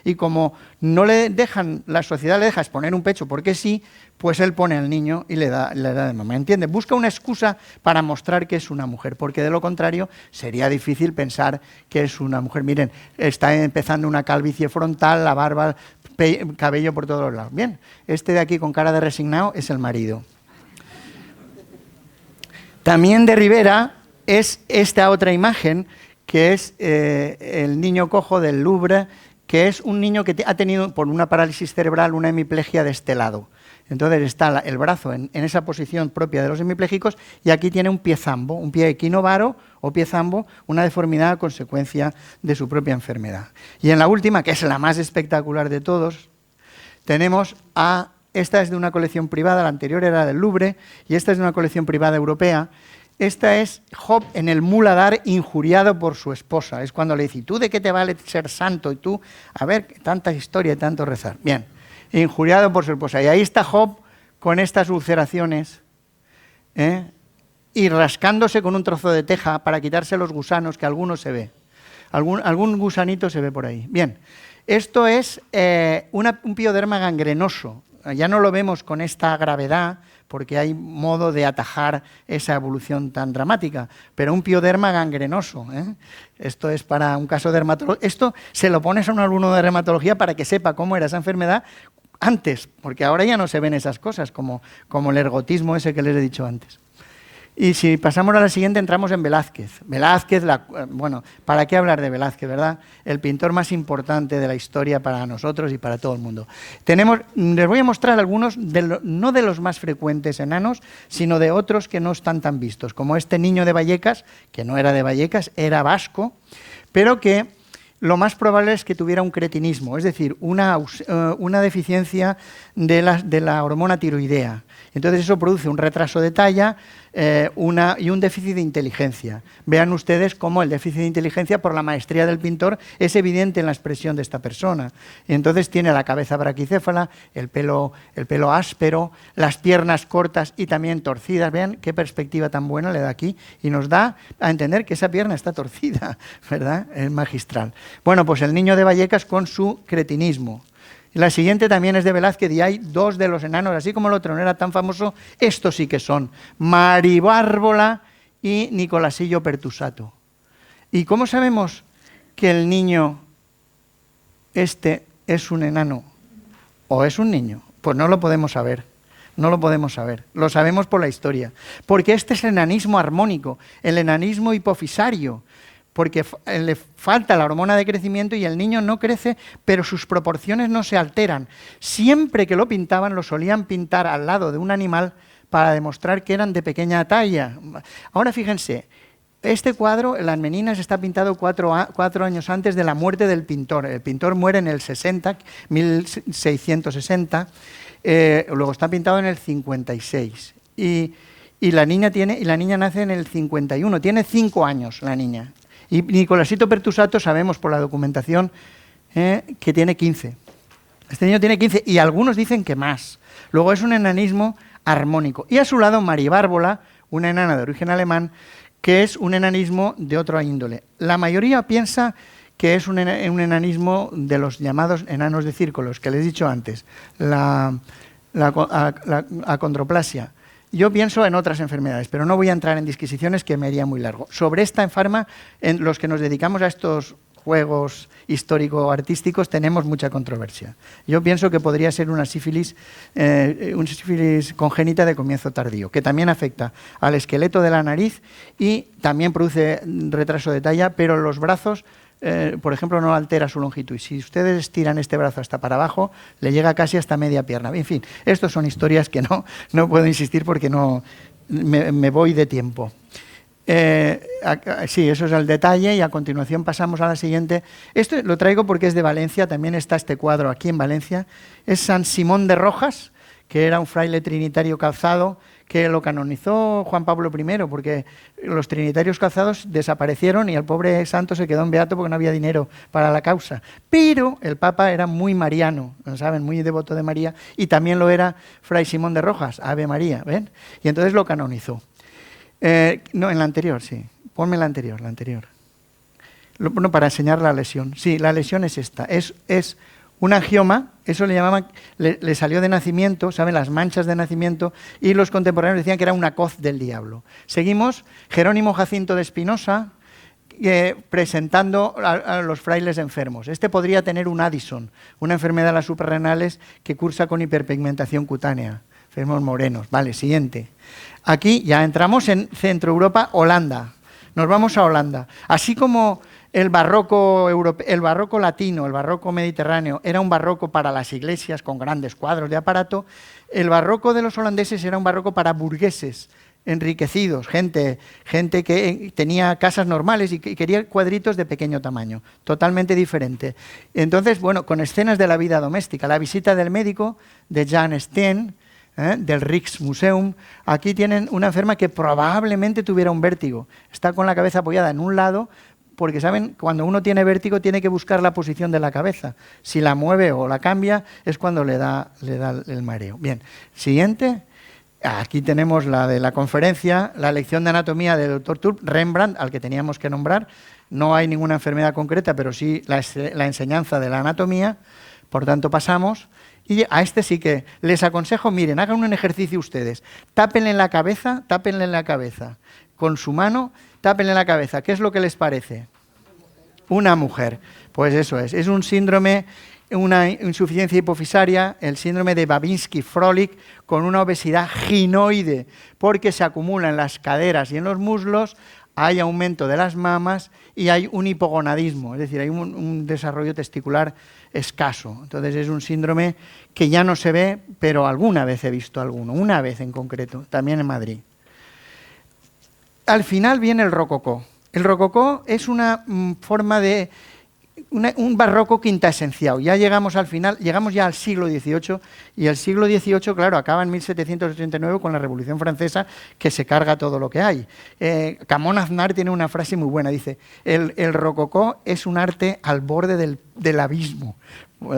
Y como no le dejan, la sociedad le deja exponer un pecho porque sí, pues él pone al niño y le da de mamá. ¿Entiende? Busca una excusa para mostrar que es una mujer, porque de lo contrario sería difícil pensar que es una mujer. Miren, está empezando una calvicie frontal, la barba, cabello por todos los lados. Bien, este de aquí con cara de resignado es el marido. También de Ribera es esta otra imagen, que es el niño cojo del Louvre, que es un niño que ha tenido por una parálisis cerebral una hemiplegia de este lado. Entonces está el brazo en esa posición propia de los hemipléjicos y aquí tiene un pie zambo, un pie equinovaro o pie zambo, una deformidad a consecuencia de su propia enfermedad. Y en la última, que es la más espectacular de todos, tenemos esta es de una colección privada, la anterior era del Louvre y esta es de una colección privada europea. Esta es Job en el muladar injuriado por su esposa. Es cuando le dice, ¿y tú de qué te vale ser santo? Y tú, a ver, tanta historia y tanto rezar. Bien, injuriado por su esposa. Y ahí está Job con estas ulceraciones ¿eh? Y rascándose con un trozo de teja para quitarse los gusanos, que algunos se ve. Algún gusanito se ve por ahí. Bien, esto es un pioderma gangrenoso. Ya no lo vemos con esta gravedad, porque hay modo de atajar esa evolución tan dramática, pero un pioderma gangrenoso, ¿eh? Esto es para un caso de dermatología. Esto se lo pones a un alumno de dermatología para que sepa cómo era esa enfermedad antes, porque ahora ya no se ven esas cosas, como el ergotismo ese que les he dicho antes. Y si pasamos a la siguiente, entramos en Velázquez. Velázquez, bueno, ¿para qué hablar de Velázquez, verdad? El pintor más importante de la historia para nosotros y para todo el mundo. Les voy a mostrar algunos, no de los más frecuentes enanos, sino de otros que no están tan vistos, como este niño de Vallecas, que no era de Vallecas, era vasco, pero que lo más probable es que tuviera un cretinismo, es decir, una deficiencia de la hormona tiroidea. Entonces eso produce un retraso de talla y un déficit de inteligencia. Vean ustedes cómo el déficit de inteligencia, por la maestría del pintor, es evidente en la expresión de esta persona. Y entonces tiene la cabeza braquicéfala, el pelo áspero, las piernas cortas y también torcidas. Vean qué perspectiva tan buena le da aquí y nos da a entender que esa pierna está torcida, ¿verdad? Es magistral. Bueno, pues el niño de Vallecas con su cretinismo. La siguiente también es de Velázquez y hay dos de los enanos, así como el otro no era tan famoso, estos sí que son, Maribárbola y Nicolasillo Pertusato. ¿Y cómo sabemos que el niño este es un enano o es un niño? Pues no lo podemos saber, no lo podemos saber, lo sabemos por la historia, porque este es el enanismo armónico, el enanismo hipofisario, porque le falta la hormona de crecimiento y el niño no crece, pero sus proporciones no se alteran. Siempre que lo pintaban, lo solían pintar al lado de un animal para demostrar que eran de pequeña talla. Ahora fíjense, este cuadro, Las Meninas, está pintado 4 años antes de la muerte del pintor. El pintor muere en el 1660, luego está pintado en el 56. Y la niña nace en el 51, tiene 5 años la niña. Y Nicolasito Pertusato sabemos por la documentación que tiene 15. Este niño tiene 15 y algunos dicen que más. Luego es un enanismo armónico. Y a su lado Maribárbola, una enana de origen alemán, que es un enanismo de otra índole. La mayoría piensa que es un enanismo de los llamados enanos de circo, los que les he dicho antes, la acondroplasia. Yo pienso en otras enfermedades, pero no voy a entrar en disquisiciones que me haría muy largo. Sobre esta enferma, en los que nos dedicamos a estos juegos histórico-artísticos, tenemos mucha controversia. Yo pienso que podría ser una sífilis congénita de comienzo tardío, que también afecta al esqueleto de la nariz y también produce retraso de talla, pero los brazos, por ejemplo, no altera su longitud. Y si ustedes estiran este brazo hasta para abajo, le llega casi hasta media pierna. En fin, estas son historias que no puedo insistir porque me voy de tiempo. Sí, eso es el detalle y a continuación pasamos a la siguiente. Esto lo traigo porque es de Valencia, también está este cuadro aquí en Valencia. Es San Simón de Rojas, que era un fraile trinitario calzado, que lo canonizó Juan Pablo I, porque los trinitarios calzados desaparecieron y el pobre santo se quedó en beato porque no había dinero para la causa. Pero el Papa era muy mariano, ¿saben? Muy devoto de María, y también lo era Fray Simón de Rojas, Ave María, ¿ven? Y entonces lo canonizó. No, en la anterior, sí. Ponme la anterior. Bueno, para enseñar la lesión. Sí, la lesión es esta. Es un angioma, eso le llamaban, le salió de nacimiento, ¿saben? Las manchas de nacimiento, y los contemporáneos decían que era una coz del diablo. Seguimos, Jerónimo Jacinto de Espinosa, presentando a los frailes enfermos. Este podría tener un Addison, una enfermedad de las suprarrenales que cursa con hiperpigmentación cutánea. Enfermos morenos. Vale, siguiente. Aquí ya entramos en Centro Europa, Holanda. Nos vamos a Holanda. Así como el barroco latino, el barroco mediterráneo, era un barroco para las iglesias con grandes cuadros de aparato, el barroco de los holandeses era un barroco para burgueses enriquecidos, gente que tenía casas normales y que quería cuadritos de pequeño tamaño, totalmente diferente. Entonces, bueno, con escenas de la vida doméstica, la visita del médico de Jan Steen, del Rijksmuseum. Aquí tienen una enferma que probablemente tuviera un vértigo. Está con la cabeza apoyada en un lado, porque, ¿saben? Cuando uno tiene vértigo tiene que buscar la posición de la cabeza. Si la mueve o la cambia es cuando le da el mareo. Bien, siguiente. Aquí tenemos la de la conferencia, la lección de anatomía del Dr. Tulp, Rembrandt, al que teníamos que nombrar. No hay ninguna enfermedad concreta, pero sí la enseñanza de la anatomía. Por tanto, pasamos. Y a este sí que les aconsejo, miren, hagan un ejercicio ustedes. Tápenle en la cabeza, con su mano, tápenle en la cabeza. ¿Qué es lo que les parece? Una mujer. Pues eso es un síndrome, una insuficiencia hipofisaria, el síndrome de Babinski-Froelich, con una obesidad ginoide, porque se acumula en las caderas y en los muslos, hay aumento de las mamas y hay un hipogonadismo, es decir, hay un desarrollo testicular escaso. Entonces es un síndrome que ya no se ve, pero alguna vez he visto alguno, una vez en concreto, también en Madrid. Al final viene el rococó. El rococó es una forma de un barroco quintaesenciado. Ya llegamos al final, llegamos ya al siglo XVIII, y el siglo XVIII, claro, acaba en 1789 con la Revolución Francesa, que se carga todo lo que hay. Camón Aznar tiene una frase muy buena, dice, el rococó es un arte al borde del abismo,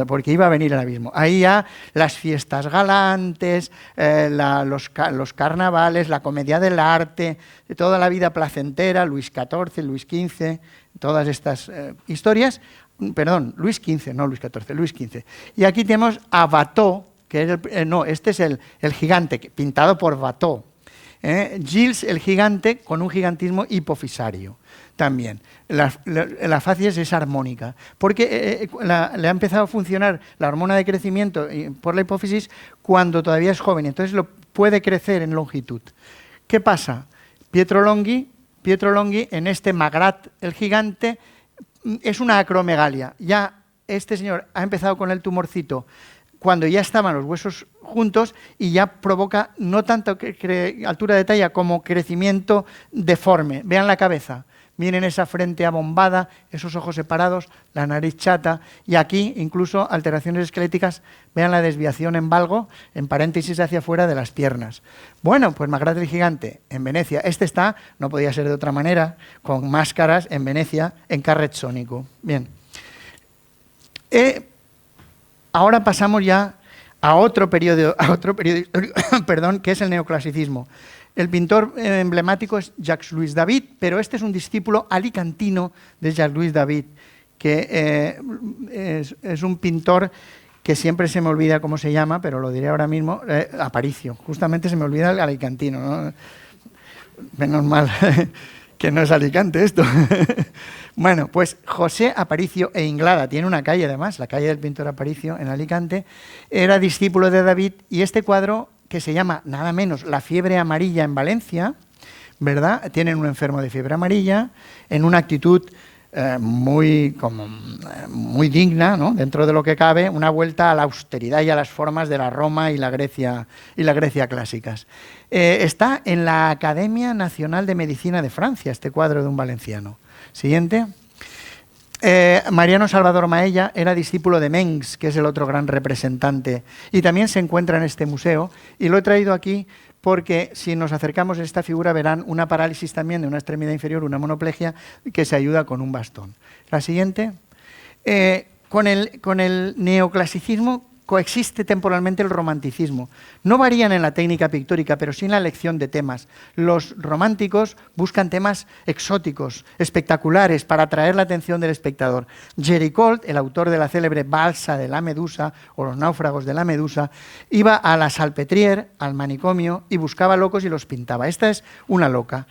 porque iba a venir el abismo. Ahí ya las fiestas galantes, los carnavales, la comedia del arte, toda la vida placentera, Luis XIV, Luis XV, todas estas historias. Perdón, Luis XV, no Luis XIV, Luis XV. Y aquí tenemos a Watteau, que es este es el gigante, pintado por Watteau. Gilles el gigante, con un gigantismo hipofisario también. La facies es armónica, porque le ha empezado a funcionar la hormona de crecimiento por la hipófisis cuando todavía es joven, entonces lo puede crecer en longitud. ¿Qué pasa? Pietro Longhi en este Magrat el gigante es una acromegalia. Ya este señor ha empezado con el tumorcito cuando ya estaban los huesos juntos y ya provoca no tanto altura de talla como crecimiento deforme. Vean la cabeza, miren esa frente abombada, esos ojos separados, la nariz chata, y aquí incluso alteraciones esqueléticas. Vean la desviación en valgo, en paréntesis hacia afuera de las piernas. Bueno, pues Magrat el gigante en Venecia. Este está, no podía ser de otra manera, con máscaras en Venecia, en Carrezzonico. Bien. Ahora pasamos ya a otro periodo histórico, perdón, que es el neoclasicismo. El pintor emblemático es Jacques-Louis David, pero este es un discípulo alicantino de Jacques-Louis David, que es un pintor que siempre se me olvida cómo se llama, pero lo diré ahora mismo, Aparicio. Justamente se me olvida el alicantino, ¿no? Menos mal que no es Alicante esto. Bueno, pues José Aparicio e Inglada, tiene una calle además, la calle del pintor Aparicio en Alicante, era discípulo de David, y este cuadro, que se llama nada menos La fiebre amarilla en Valencia, ¿verdad? Tienen un enfermo de fiebre amarilla en una actitud muy digna, ¿no? Dentro de lo que cabe, una vuelta a la austeridad y a las formas de la Roma y la Grecia clásicas. Está en la Academia Nacional de Medicina de Francia, este cuadro de un valenciano. Siguiente. Mariano Salvador Maella era discípulo de Mengs, que es el otro gran representante, y también se encuentra en este museo, y lo he traído aquí porque si nos acercamos a esta figura verán una parálisis también de una extremidad inferior, una monoplegia, que se ayuda con un bastón. La siguiente. Con el neoclasicismo coexiste temporalmente el romanticismo. No varían en la técnica pictórica, pero sí en la elección de temas. Los románticos buscan temas exóticos, espectaculares, para atraer la atención del espectador. Géricault, el autor de la célebre Balsa de la Medusa, o Los náufragos de la Medusa, iba a la Salpêtrière, al manicomio, y buscaba locos y los pintaba. Esta es una loca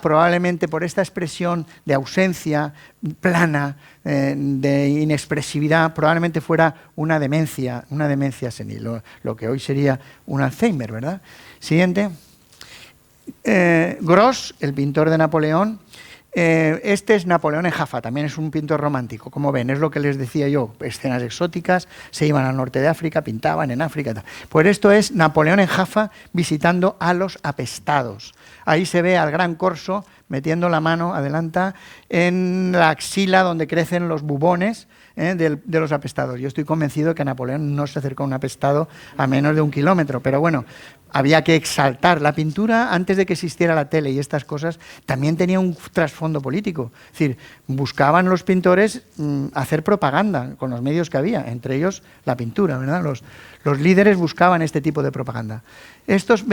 probablemente por esta expresión de ausencia plana, de inexpresividad, probablemente fuera una demencia senil, lo que hoy sería un Alzheimer, ¿verdad? Siguiente. Gros, el pintor de Napoleón. Este es Napoleón en Jaffa, también es un pintor romántico. Como ven, es lo que les decía yo, escenas exóticas, se iban al norte de África, pintaban en África. Tal. Pues esto es Napoleón en Jaffa visitando a los apestados. Ahí se ve al gran corso metiendo la mano, adelanta, en la axila donde crecen los bubones de los apestados. Yo estoy convencido que Napoleón no se acercó a un apestado a menos de 1 kilómetro, pero bueno, había que exaltar. La pintura, antes de que existiera la tele y estas cosas, también tenía un trasfondo político. Es decir, buscaban los pintores hacer propaganda con los medios que había, entre ellos la pintura, ¿verdad? Los líderes buscaban este tipo de propaganda.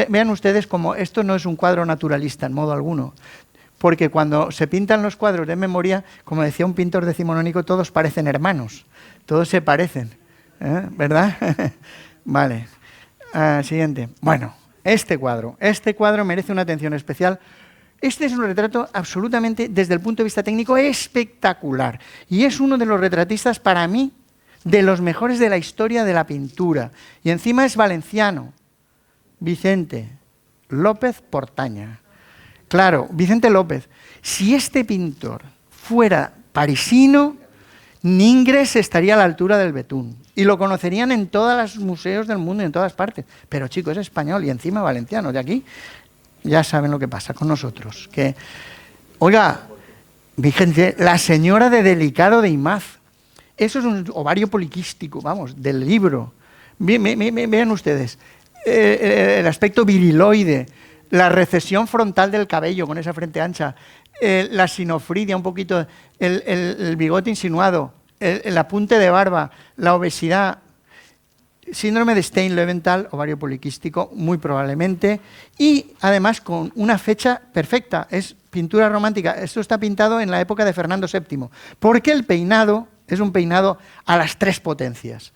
Vean ustedes como esto no es un cuadro naturalista en modo alguno, porque cuando se pintan los cuadros de memoria, como decía un pintor decimonónico, todos parecen hermanos, todos se parecen, ¿verdad? Vale. Siguiente. Bueno, este cuadro merece una atención especial. Este es un retrato absolutamente, desde el punto de vista técnico, espectacular. Y es uno de los retratistas, para mí, de los mejores de la historia de la pintura. Y encima es valenciano. Vicente López Portaña. Claro, Vicente López. Si este pintor fuera parisino, Ningres estaría a la altura del betún. Y lo conocerían en todos los museos del mundo y en todas partes. Pero, chico, es español y encima valenciano. De aquí ya saben lo que pasa con nosotros. Que, oiga, fíjense, la señora de Delicado de Imaz. Eso es un ovario poliquístico, vamos, del libro. Vean ustedes. El aspecto viriloide, la recesión frontal del cabello con esa frente ancha, la sinofridia, un poquito, el bigote insinuado, el apunte de barba, la obesidad, síndrome de Stein-Leventhal, ovario poliquístico, muy probablemente, y además con una fecha perfecta, es pintura romántica. Esto está pintado en la época de Fernando VII, porque el peinado es un peinado a las 3 potencias.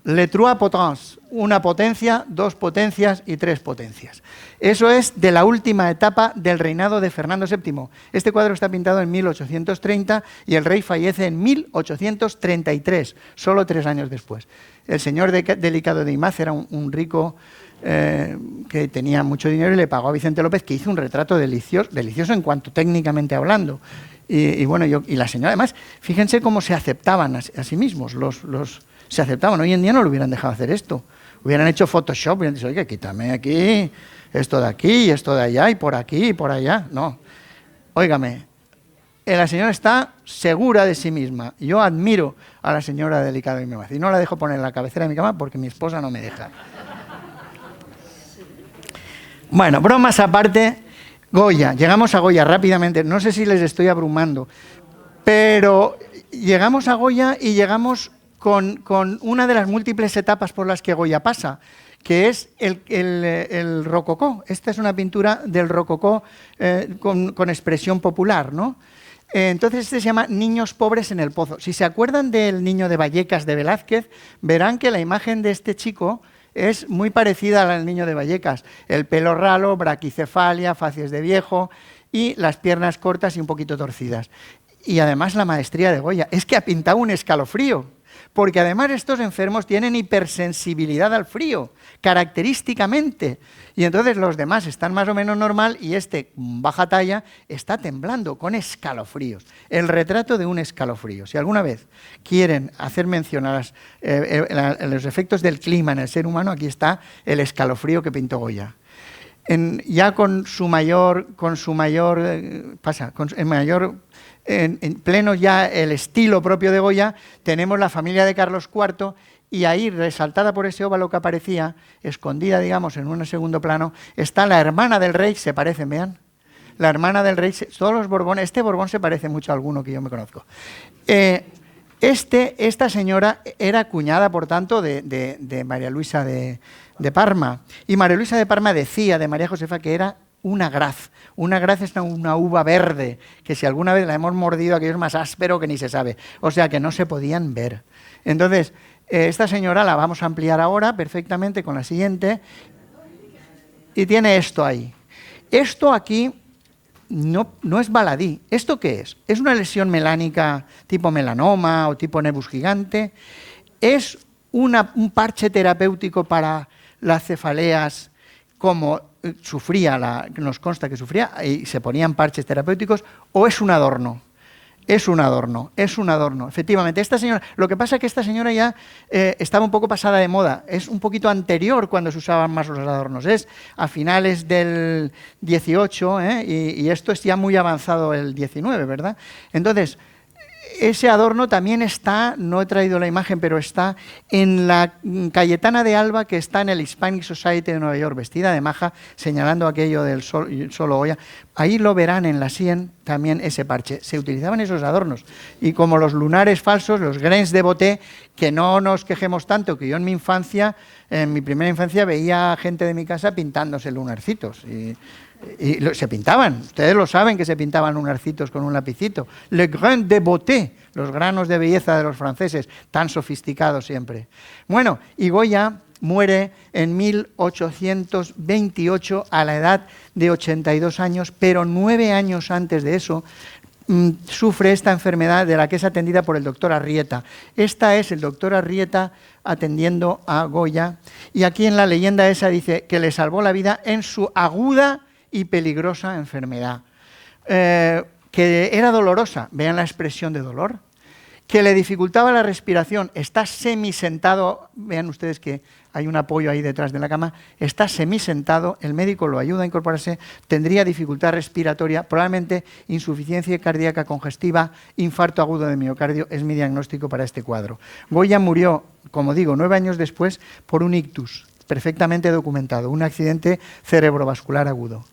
Les trois potences, 1 potencia, 2 potencias y 3 potencias. Eso es de la última etapa del reinado de Fernando VII. Este cuadro está pintado en 1830 y el rey fallece en 1833, solo 3 años después. El señor Delicado de Imaz era un rico que tenía mucho dinero y le pagó a Vicente López, que hizo un retrato delicioso en cuanto técnicamente hablando. Y la señora, además, fíjense cómo se aceptaban a sí mismos se aceptaban. Hoy en día no lo hubieran dejado hacer esto. Hubieran hecho Photoshop, hubieran dicho, oye, quítame aquí, esto de aquí, esto de allá, y por aquí, y por allá. No. Óigame, la señora está segura de sí misma. Yo admiro a la señora Delicado de Imaz y no la dejo poner en la cabecera de mi cama porque mi esposa no me deja. Bueno, bromas aparte, Goya. Llegamos a Goya rápidamente. No sé si les estoy abrumando, pero llegamos a Goya y llegamos con una de las múltiples etapas por las que Goya pasa, que es el rococó. Esta es una pintura del rococó con expresión popular, ¿no? Entonces este se llama Niños pobres en el pozo. Si se acuerdan del Niño de Vallecas de Velázquez, verán que la imagen de este chico es muy parecida al niño de Vallecas. El pelo ralo, braquicefalia, facies de viejo y las piernas cortas y un poquito torcidas. Y además la maestría de Goya. Es que ha pintado un escalofrío. Porque además estos enfermos tienen hipersensibilidad al frío, característicamente. Y entonces los demás están más o menos normal y este, baja talla, está temblando con escalofríos. El retrato de un escalofrío. Si alguna vez quieren hacer mención a los efectos del clima en el ser humano, aquí está el escalofrío que pintó Goya. En pleno ya el estilo propio de Goya, tenemos la familia de Carlos IV y ahí, resaltada por ese óvalo que aparecía, escondida, digamos, en un segundo plano, está la hermana del rey, se parecen, vean, la hermana del rey, todos los Borbones, este Borbón se parece mucho a alguno que yo me conozco. Esta señora era cuñada, por tanto, de María Luisa de Parma, y María Luisa de Parma decía de María Josefa que era una graz. Una graz es una uva verde, que si alguna vez la hemos mordido, aquello es más áspero que ni se sabe. O sea, que no se podían ver. Entonces, esta señora la vamos a ampliar ahora perfectamente con la siguiente. Y tiene esto ahí. Esto aquí no es baladí. ¿Esto qué es? ¿Es una lesión melánica tipo melanoma o tipo nebus gigante? ¿Es un parche terapéutico para las cefaleas como sufría, nos consta que sufría y se ponían parches terapéuticos, o es un adorno? Es un adorno, efectivamente. Esta señora, lo que pasa es que esta señora ya estaba un poco pasada de moda, es un poquito anterior cuando se usaban más los adornos, es a finales del 18 y esto es ya muy avanzado el 19, ¿verdad? Entonces, ese adorno también está, no he traído la imagen, pero está en la Cayetana de Alba, que está en el Hispanic Society de Nueva York, vestida de maja, señalando aquello del solo Goya. Ahí lo verán en la sien también ese parche. Se utilizaban esos adornos. Y como los lunares falsos, los grains de boté, que no nos quejemos tanto, que yo en mi infancia, en mi primera infancia, veía gente de mi casa pintándose lunarcitos. Y se pintaban, ustedes lo saben que se pintaban lunarcitos con un lapicito. Le grain de beauté, los granos de belleza de los franceses, tan sofisticados siempre. Bueno, y Goya muere en 1828 a la edad de 82 años, pero 9 años antes de eso sufre esta enfermedad de la que es atendida por el doctor Arrieta. Esta es el doctor Arrieta atendiendo a Goya, y aquí en la leyenda esa dice que le salvó la vida en su aguda y peligrosa enfermedad, que era dolorosa, vean la expresión de dolor, que le dificultaba la respiración, está semisentado, vean ustedes que hay un apoyo ahí detrás de la cama, está semisentado, el médico lo ayuda a incorporarse, tendría dificultad respiratoria, probablemente insuficiencia cardíaca congestiva, infarto agudo de miocardio, es mi diagnóstico para este cuadro. Goya murió, como digo, 9 años después por un ictus, perfectamente documentado, un accidente cerebrovascular agudo.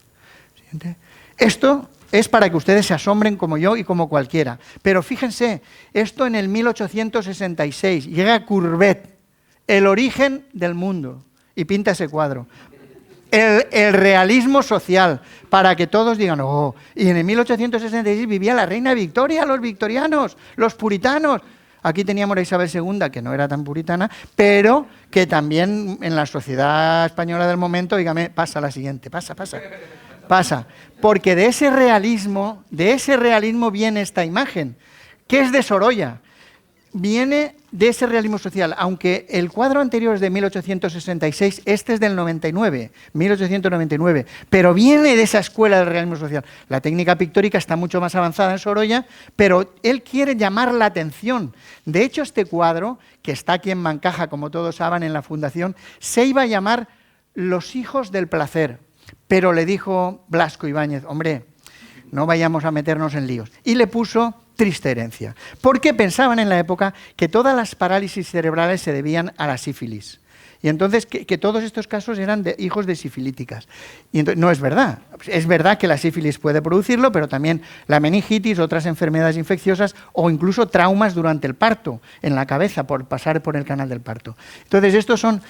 Esto es para que ustedes se asombren como yo y como cualquiera. Pero fíjense, esto en el 1866, llega Courbet, el origen del mundo, y pinta ese cuadro. El realismo social, para que todos digan, oh, y en el 1866 vivía la reina Victoria, los victorianos, los puritanos. Aquí teníamos a Isabel II, que no era tan puritana, pero que también en la sociedad española del momento, dígame, pasa la siguiente, pasa. Porque de ese realismo viene esta imagen, que es de Sorolla. Viene de ese realismo social, aunque el cuadro anterior es de 1866, este es del 1899, pero viene de esa escuela del realismo social. La técnica pictórica está mucho más avanzada en Sorolla, pero él quiere llamar la atención. De hecho, este cuadro, que está aquí en Mancaja, como todos saben, en la fundación, se iba a llamar Los hijos del placer, pero le dijo Blasco Ibáñez, hombre, no vayamos a meternos en líos, y le puso Triste herencia, porque pensaban en la época que todas las parálisis cerebrales se debían a la sífilis. Y entonces que todos estos casos eran de hijos de sifilíticas. Y entonces, no es verdad. Es verdad que la sífilis puede producirlo, pero también la meningitis, otras enfermedades infecciosas o incluso traumas durante el parto, en la cabeza, por pasar por el canal del parto. Entonces, estos son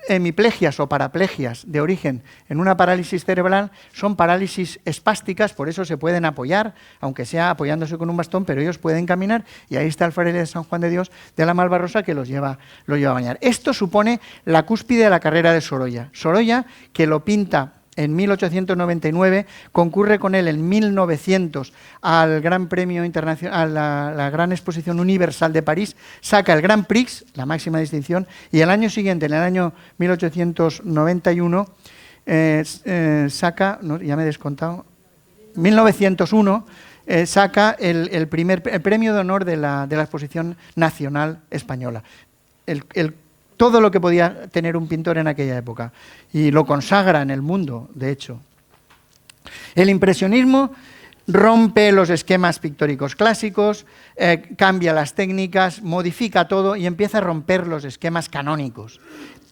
hemiplegias o paraplegias de origen en una parálisis cerebral, son parálisis espásticas, por eso se pueden apoyar, aunque sea apoyándose con un bastón, pero ellos pueden caminar, y ahí está el fraile de San Juan de Dios de la Malvarrosa que lo lleva a bañar. Esto supone la cúspide de la carrera de Sorolla. Sorolla, que lo pinta en 1899, concurre con él en 1900 al Gran Premio Internacional, a la Gran Exposición Universal de París, saca el Grand Prix, la máxima distinción, y el año siguiente, en el año 1891, saca, no, ya me he descontado, 1901, saca el premio de honor de la Exposición Nacional Española. Todo lo que podía tener un pintor en aquella época, y lo consagra en el mundo, de hecho. El impresionismo rompe los esquemas pictóricos clásicos, cambia las técnicas, modifica todo y empieza a romper los esquemas canónicos.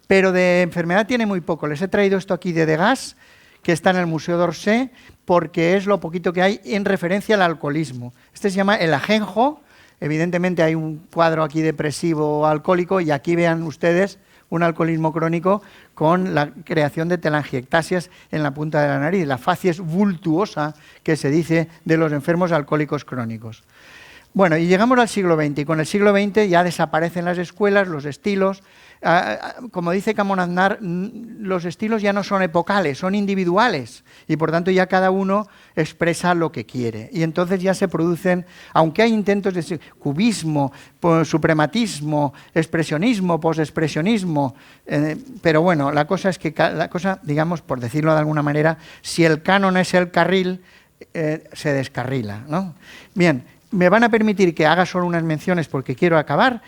Pero de enfermedad tiene muy poco. Les he traído esto aquí de Degas, que está en el Museo d'Orsay, porque es lo poquito que hay en referencia al alcoholismo. Este se llama El Ajenjo. Evidentemente hay un cuadro aquí depresivo o alcohólico, y aquí vean ustedes un alcoholismo crónico con la creación de telangiectasias en la punta de la nariz, la facies vultuosa que se dice de los enfermos alcohólicos crónicos. Bueno, y llegamos al siglo XX, y con el siglo XX ya desaparecen las escuelas, los estilos. Como dice Camón Aznar, los estilos ya no son epocales, son individuales, y por tanto ya cada uno expresa lo que quiere. Y entonces ya se producen, aunque hay intentos de cubismo, suprematismo, expresionismo, posexpresionismo, pero bueno, la cosa es que, digamos, por decirlo de alguna manera, si el canon es el carril, se descarrila, ¿no? Bien. me van a permitir que haga solo unas menciones porque quiero acabar,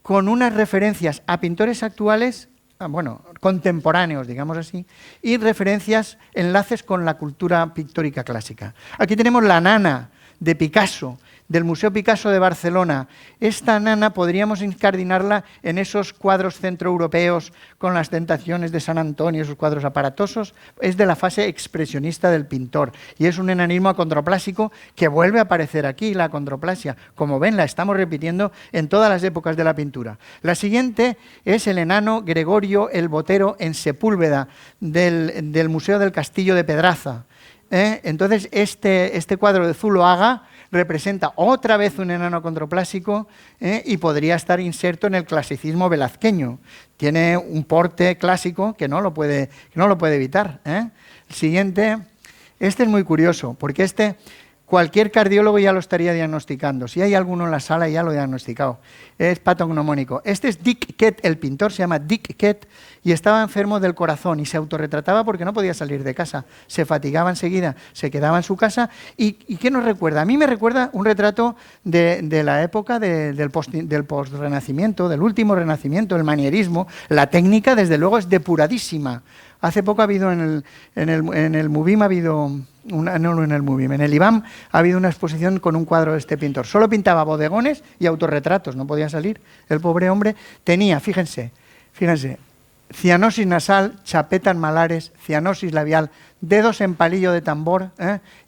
con unas referencias a pintores actuales, bueno, contemporáneos, digamos así, y referencias, enlaces con la cultura pictórica clásica. Aquí tenemos la nana de Picasso, del Museo Picasso de Barcelona. Esta nana podríamos incardinarla en esos cuadros centroeuropeos con las tentaciones de San Antonio, esos cuadros aparatosos. Es de la fase expresionista del pintor y es un enanismo acondroplásico que vuelve a aparecer aquí, la acondroplasia. Como ven, la estamos repitiendo en todas las épocas de la pintura. La siguiente es el enano Gregorio el Botero en Sepúlveda, del Museo del Castillo de Pedraza. Entonces, este cuadro de Zuloaga representa otra vez un enano acondroplásico y podría estar inserto en el clasicismo velazqueño. Tiene un porte clásico que no lo puede evitar. El siguiente, este es muy curioso, porque cualquier cardiólogo ya lo estaría diagnosticando. Si hay alguno en la sala, ya lo he diagnosticado. Es patognomónico. Este es Dick Kett, el pintor se llama Dick Kett y estaba enfermo del corazón y se autorretrataba porque no podía salir de casa. Se fatigaba enseguida, se quedaba en su casa. ¿Y qué nos recuerda? A mí me recuerda un retrato de la época del post-renacimiento, del último renacimiento, el manierismo. La técnica, desde luego, es depuradísima. Hace poco ha habido en el MUBIM, en el IBAM ha habido una exposición con un cuadro de este pintor. Solo pintaba bodegones y autorretratos, no podía salir. El pobre hombre tenía, fíjense, cianosis nasal, chapeta en malares, cianosis labial, dedos en palillo de tambor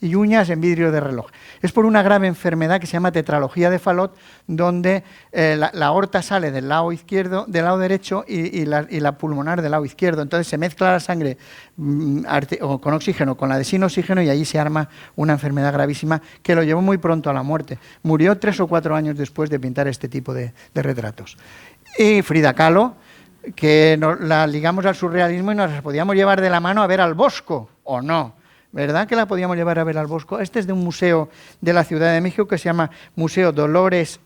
y uñas en vidrio de reloj. Es por una grave enfermedad que se llama tetralogía de Fallot, donde la aorta sale del lado izquierdo, del lado derecho y la pulmonar del lado izquierdo. Entonces se mezcla la sangre con oxígeno, con la de sin oxígeno y allí se arma una enfermedad gravísima que lo llevó muy pronto a la muerte. Murió 3 o 4 años después de pintar este tipo de retratos. Y Frida Kahlo, que la ligamos al surrealismo y nos la podíamos llevar de la mano a ver al Bosco, ¿o no? ¿Verdad que la podíamos llevar a ver al Bosco? Este es de un museo de la Ciudad de México que se llama Museo Dolores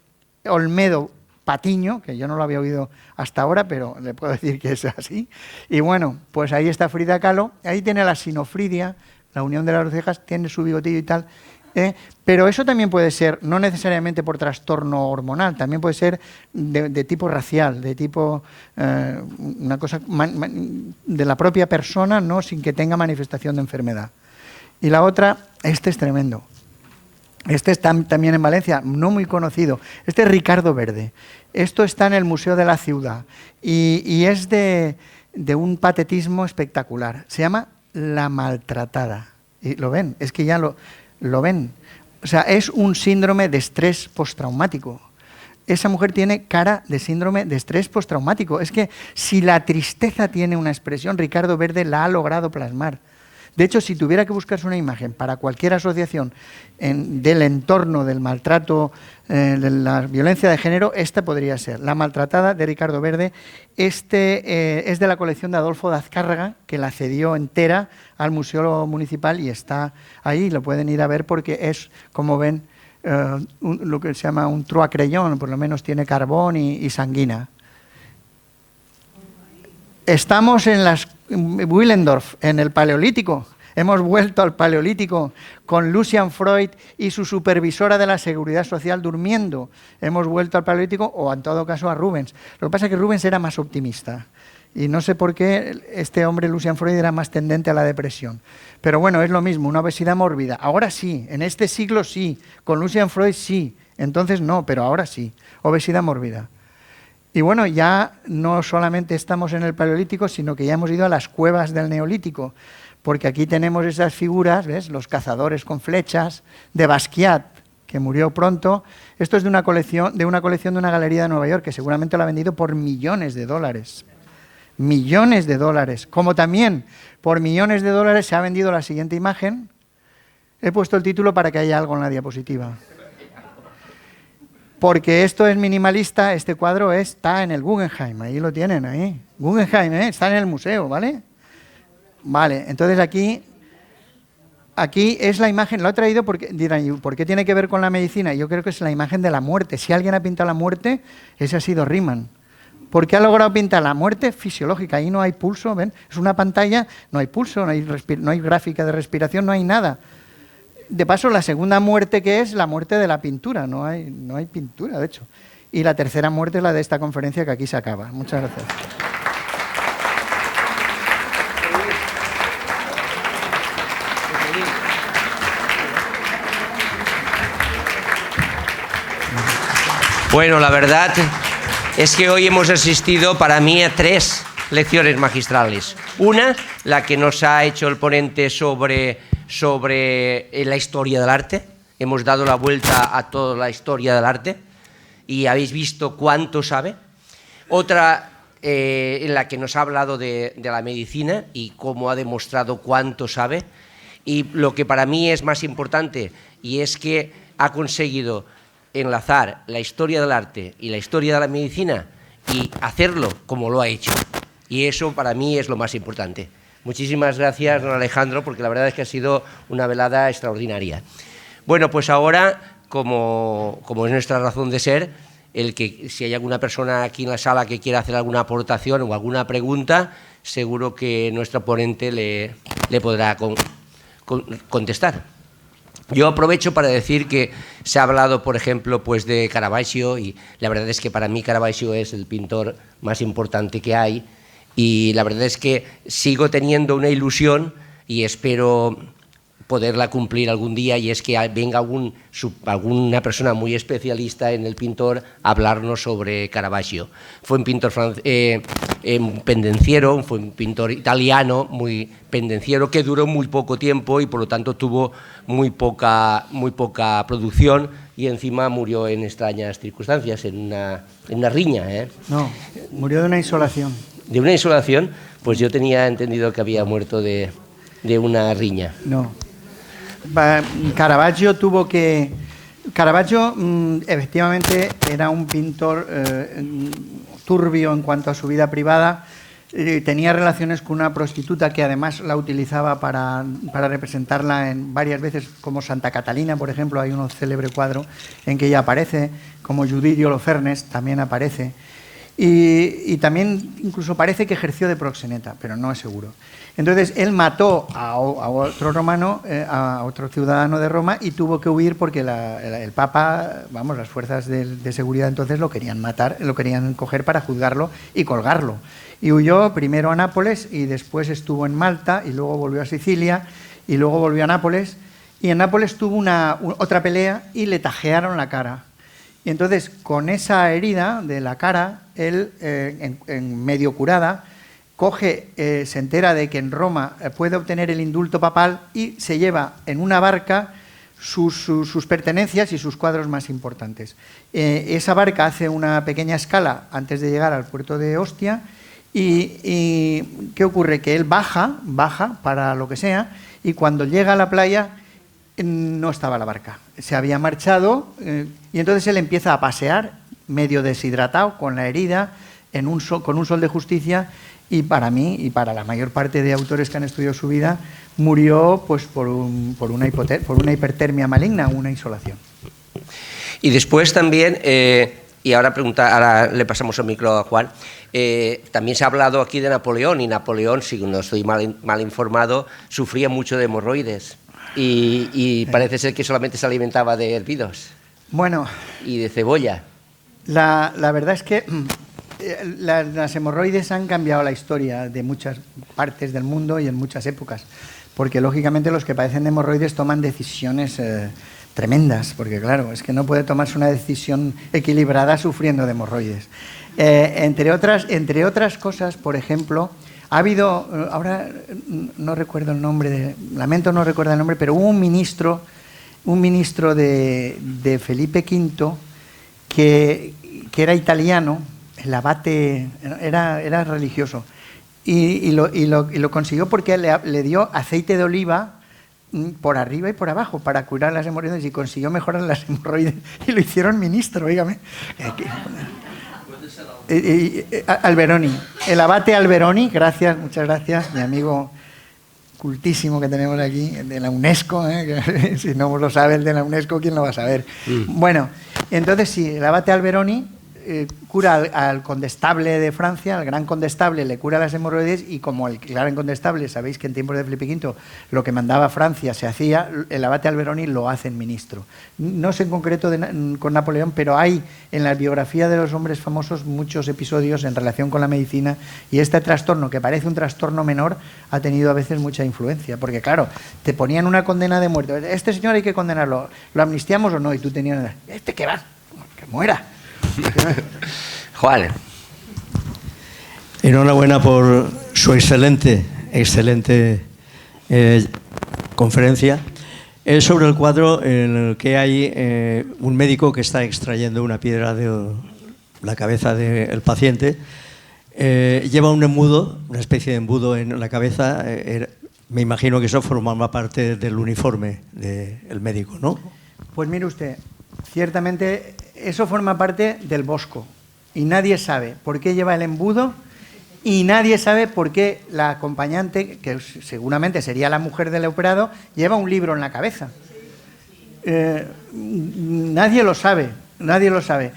Olmedo Patiño, que yo no lo había oído hasta ahora, pero le puedo decir que es así. Y bueno, pues ahí está Frida Kahlo, ahí tiene la sinofridia, la unión de las dos cejas, tiene su bigotillo y tal. Pero eso también puede ser, no necesariamente por trastorno hormonal, también puede ser de tipo racial, de tipo, una cosa de la propia persona, no sin que tenga manifestación de enfermedad. Y la otra, este es tremendo. Este está también en Valencia, no muy conocido. Este es Ricardo Verde. Esto está en el Museo de la Ciudad y es de un patetismo espectacular. Se llama La Maltratada. Y lo ven, es que ya lo ven. O sea, es un síndrome de estrés postraumático. Esa mujer tiene cara de síndrome de estrés postraumático. Es que si la tristeza tiene una expresión, Ricardo Verde la ha logrado plasmar. De hecho, si tuviera que buscarse una imagen para cualquier asociación del entorno del maltrato, de la violencia de género, esta podría ser La Maltratada de Ricardo Verde. Es de la colección de Adolfo de Azcárraga, que la cedió entera al Museo Municipal y está ahí, lo pueden ir a ver porque es, como ven, lo que se llama un trois crayons, por lo menos tiene carbón y sanguina. Estamos en Willendorf, en el Paleolítico. Hemos vuelto al Paleolítico con Lucian Freud y su supervisora de la Seguridad Social durmiendo. Hemos vuelto al Paleolítico, o en todo caso a Rubens. Lo que pasa es que Rubens era más optimista. Y no sé por qué este hombre, Lucian Freud, era más tendente a la depresión. Pero bueno, es lo mismo, una obesidad mórbida. Ahora sí, en este siglo sí, con Lucian Freud sí. Entonces no, pero ahora sí, obesidad mórbida. Y bueno, ya no solamente estamos en el Paleolítico, sino que ya hemos ido a las cuevas del Neolítico, porque aquí tenemos esas figuras, ¿ves? Los cazadores con flechas, de Basquiat, que murió pronto. Esto es de una colección de una galería de Nueva York, que seguramente lo ha vendido por millones de dólares. Millones de dólares. Como también por millones de dólares se ha vendido la siguiente imagen. He puesto el título para que haya algo en la diapositiva. Porque esto es minimalista, este cuadro está en el Guggenheim, ahí lo tienen, ahí. Guggenheim, está en el museo, ¿vale? Vale, entonces aquí es la imagen, lo he traído porque dirán, ¿por qué tiene que ver con la medicina? Yo creo que es la imagen de la muerte. Si alguien ha pintado la muerte, ese ha sido Riemann. ¿Por qué ha logrado pintar la muerte fisiológica? Ahí no hay pulso, ¿ven? Es una pantalla, no hay pulso, no hay gráfica de respiración, no hay nada. de paso, la segunda muerte que es la muerte de la pintura. No hay pintura, de hecho. Y la tercera muerte es la de esta conferencia que aquí se acaba. Muchas gracias. Bueno, la verdad es que hoy hemos asistido para mí a 3 lecciones magistrales. Una, la que nos ha hecho el ponente sobre la historia del arte. Hemos dado la vuelta a toda la historia del arte y habéis visto cuánto sabe. Otra, en la que nos ha hablado de la medicina y cómo ha demostrado cuánto sabe. Y lo que para mí es más importante, y es que ha conseguido enlazar la historia del arte y la historia de la medicina y hacerlo como lo ha hecho. Y eso para mí es lo más importante. Muchísimas gracias, don Alejandro, porque la verdad es que ha sido una velada extraordinaria. Bueno, pues ahora, como es nuestra razón de ser, si hay alguna persona aquí en la sala que quiera hacer alguna aportación o alguna pregunta, seguro que nuestro ponente le podrá contestar. Yo aprovecho para decir que se ha hablado, por ejemplo, pues de Caravaggio, y la verdad es que para mí Caravaggio es el pintor más importante que hay, y la verdad es que sigo teniendo una ilusión y espero poderla cumplir algún día, y es que venga alguna persona muy especialista en el pintor a hablarnos sobre Caravaggio. Fue un pintor pendenciero, fue un pintor italiano muy pendenciero que duró muy poco tiempo y por lo tanto tuvo muy poca producción, y encima murió en extrañas circunstancias, en una riña. No, murió de una insolación. ¿De una insolación? Pues yo tenía entendido que había muerto de una riña. No. Caravaggio efectivamente era un pintor turbio en cuanto a su vida privada. Tenía relaciones con una prostituta que además la utilizaba para representarla varias veces, como Santa Catalina, por ejemplo. Hay un célebre cuadro en que ella aparece, como Judith de Holofernes también aparece. Y también incluso parece que ejerció de proxeneta, pero no es seguro. Entonces él mató a otro romano, a otro ciudadano de Roma, y tuvo que huir porque el Papa, las fuerzas de seguridad entonces lo querían matar, lo querían coger para juzgarlo y colgarlo. Y huyó primero a Nápoles y después estuvo en Malta y luego volvió a Sicilia y luego volvió a Nápoles. Y en Nápoles tuvo otra pelea y le tajearon la cara. Y entonces, con esa herida de la cara, él, en medio curada, se entera de que en Roma puede obtener el indulto papal y se lleva en una barca sus pertenencias y sus cuadros más importantes. Esa barca hace una pequeña escala antes de llegar al puerto de Ostia y ¿qué ocurre? Que él baja para lo que sea, y cuando llega a la playa no estaba la barca, se había marchado, y entonces él empieza a pasear medio deshidratado con la herida con un sol de justicia, y para mí y para la mayor parte de autores que han estudiado su vida murió pues por una hipertermia maligna, una insolación. Y después también, y ahora le pasamos el micro a Juan, también se ha hablado aquí de Napoleón, y Napoleón, si no estoy mal informado, sufría mucho de hemorroides. Y parece ser que solamente se alimentaba de hervidos. Bueno. Y de cebolla. La verdad es que las hemorroides han cambiado la historia de muchas partes del mundo y en muchas épocas. Porque, lógicamente, los que padecen de hemorroides toman decisiones tremendas. Porque, claro, es que no puede tomarse una decisión equilibrada sufriendo de hemorroides. Entre otras cosas, por ejemplo, ha habido, ahora no recuerdo el nombre, lamento no recordar el nombre, pero hubo un ministro de Felipe V que era italiano, el abate, era religioso, y lo consiguió porque le dio aceite de oliva por arriba y por abajo para curar las hemorroides, y consiguió mejorar las hemorroides, y lo hicieron ministro, dígame. Alberoni, el abate Alberoni, muchas gracias, mi amigo cultísimo que tenemos aquí, de la UNESCO, que si no lo sabe el de la UNESCO, ¿quién lo va a saber? Bueno, entonces sí, el abate Alberoni cura al condestable de Francia, al gran condestable, le cura las hemorroides, y como el gran condestable, sabéis que en tiempos de Felipe V lo que mandaba Francia se hacía, el abate Alberoni lo hacen ministro. No sé en concreto con Napoleón, pero hay en la biografía de los hombres famosos muchos episodios en relación con la medicina, y este trastorno, que parece un trastorno menor, ha tenido a veces mucha influencia, porque claro, te ponían una condena de muerte. Este señor hay que condenarlo, ¿lo amnistiamos o no? Y tú tenías, ¿qué va? Que muera. Juan. Enhorabuena por su excelente conferencia. Es sobre el cuadro en el que hay un médico que está extrayendo una piedra de la cabeza del paciente. Lleva un embudo, una especie de embudo en la cabeza. Me imagino que eso formaba parte del uniforme del médico, ¿no? Pues mire usted, ciertamente eso forma parte del bosco, y nadie sabe por qué lleva el embudo, y nadie sabe por qué la acompañante, que seguramente sería la mujer del operado, lleva un libro en la cabeza. Nadie lo sabe, nadie lo sabe.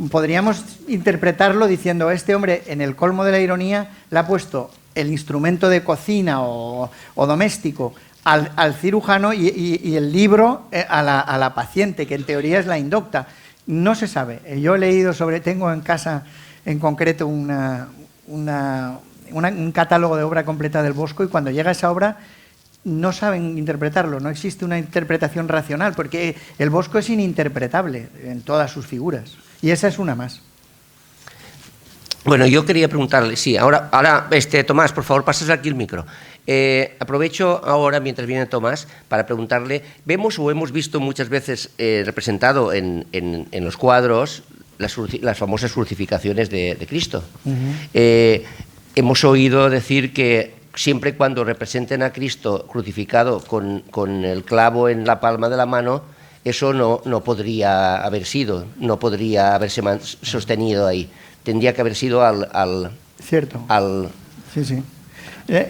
Podríamos interpretarlo diciendo, este hombre, en el colmo de la ironía, le ha puesto el instrumento de cocina o doméstico al cirujano y el libro a la paciente, que en teoría es la indocta. No se sabe. Yo he leído tengo en casa en concreto un catálogo de obra completa del Bosco, y cuando llega esa obra no saben interpretarlo, no existe una interpretación racional, porque el Bosco es ininterpretable en todas sus figuras, y esa es una más. Bueno, yo quería preguntarle, sí, ahora Tomás, por favor, pasas aquí el micro. Aprovecho ahora, mientras viene Tomás, para preguntarle, vemos o hemos visto muchas veces representado en los cuadros las famosas crucificaciones de Cristo. Hemos oído decir que siempre y cuando representen a Cristo crucificado con el clavo en la palma de la mano, eso no podría haber sido, no podría haberse sostenido ahí. Tendría que haber sido Cierto. Sí.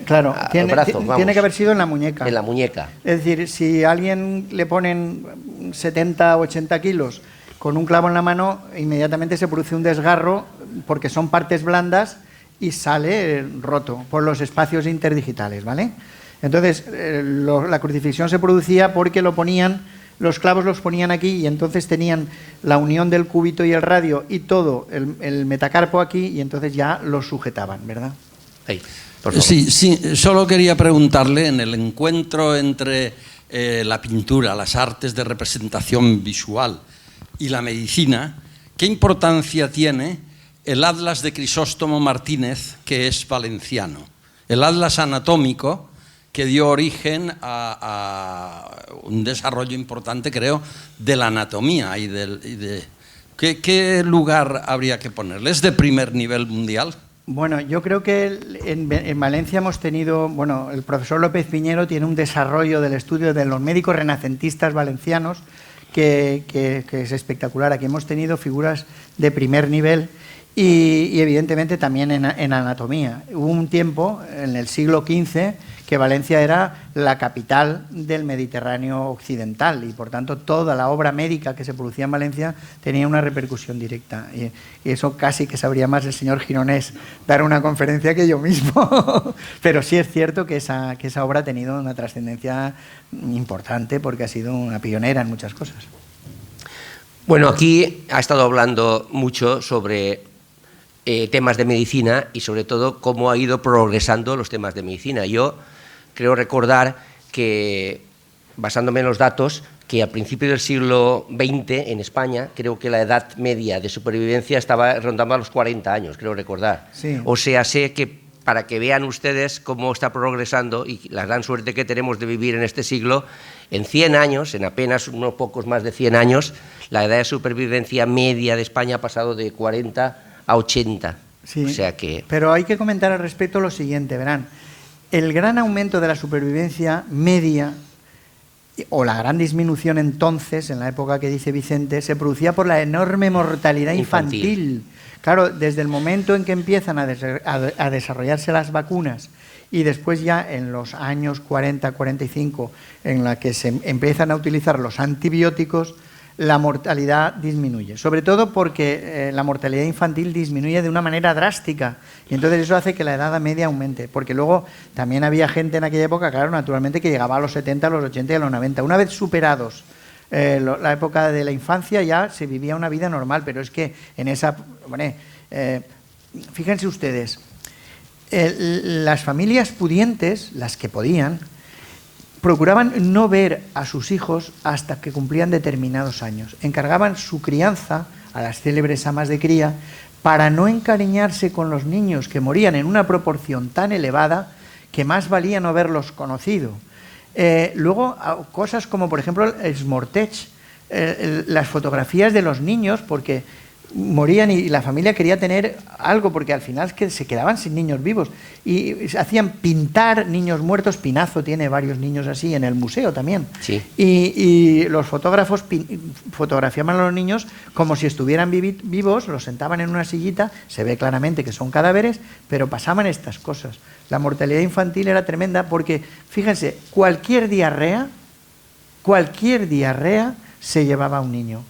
Claro, tiene que haber sido en la muñeca. En la muñeca. Es decir, si a alguien le ponen 70, 80 kilos con un clavo en la mano, inmediatamente se produce un desgarro, porque son partes blandas, y sale roto por los espacios interdigitales, ¿vale? Entonces, la crucifixión se producía porque los clavos los ponían aquí, y entonces tenían la unión del cúbito y el radio y todo el metacarpo aquí, y entonces ya los sujetaban, ¿verdad? Ahí, por favor. Sí, solo quería preguntarle, en el encuentro entre la pintura, las artes de representación visual y la medicina, ¿qué importancia tiene el Atlas de Crisóstomo Martínez, que es valenciano? El Atlas anatómico, que dio origen a un desarrollo importante, creo, de la anatomía y ¿qué lugar habría que ponerle? ¿Es de primer nivel mundial? Bueno, yo creo que en Valencia hemos tenido, el profesor López Piñero tiene un desarrollo del estudio de los médicos renacentistas valencianos que es espectacular. Aquí hemos tenido figuras de primer nivel. Y evidentemente también en anatomía. Hubo un tiempo, en el siglo XV, que Valencia era la capital del Mediterráneo occidental, y por tanto toda la obra médica que se producía en Valencia tenía una repercusión directa. Y eso casi que sabría más el señor Gironés dar una conferencia que yo mismo. Pero sí es cierto que esa obra ha tenido una trascendencia importante, porque ha sido una pionera en muchas cosas. Bueno, aquí ha estado hablando mucho sobre temas de medicina, y sobre todo cómo ha ido progresando los temas de medicina. Yo creo recordar que, basándome en los datos, que al principio del siglo XX en España, creo que la edad media de supervivencia estaba rondando a los 40 años, creo recordar. Sí. O sea, sé que, para que vean ustedes cómo está progresando y la gran suerte que tenemos de vivir en este siglo, en 100 años, en apenas unos pocos más de 100 años, la edad de supervivencia media de España ha pasado de 40 a 80. Sí, o sea que... pero hay que comentar al respecto lo siguiente, verán. El gran aumento de la supervivencia media, o la gran disminución entonces, en la época que dice Vicente, se producía por la enorme mortalidad infantil. Claro, desde el momento en que empiezan a desarrollarse las vacunas, y después ya en los años 40, 45, en la que se empiezan a utilizar los antibióticos, la mortalidad disminuye. Sobre todo porque la mortalidad infantil disminuye de una manera drástica. Y entonces eso hace que la edad media aumente. Porque luego también había gente en aquella época, claro, naturalmente, que llegaba a los 70, a los 80 y a los 90. Una vez superados la época de la infancia, ya se vivía una vida normal. Pero es que en esa... Bueno, fíjense ustedes, las familias pudientes, las que podían, procuraban no ver a sus hijos hasta que cumplían determinados años. Encargaban su crianza a las célebres amas de cría para no encariñarse con los niños que morían en una proporción tan elevada que más valía no haberlos conocido. Luego, cosas como, por ejemplo, el Smortech, las fotografías de los niños, porque morían y la familia quería tener algo, porque al final es que se quedaban sin niños vivos y hacían pintar niños muertos. Pinazo tiene varios niños así en el museo también. Sí. Y los fotógrafos fotografiaban a los niños como si estuvieran vivos, los sentaban en una sillita, se ve claramente que son cadáveres, pero pasaban estas cosas. La mortalidad infantil era tremenda porque, fíjense, cualquier diarrea se llevaba a un niño.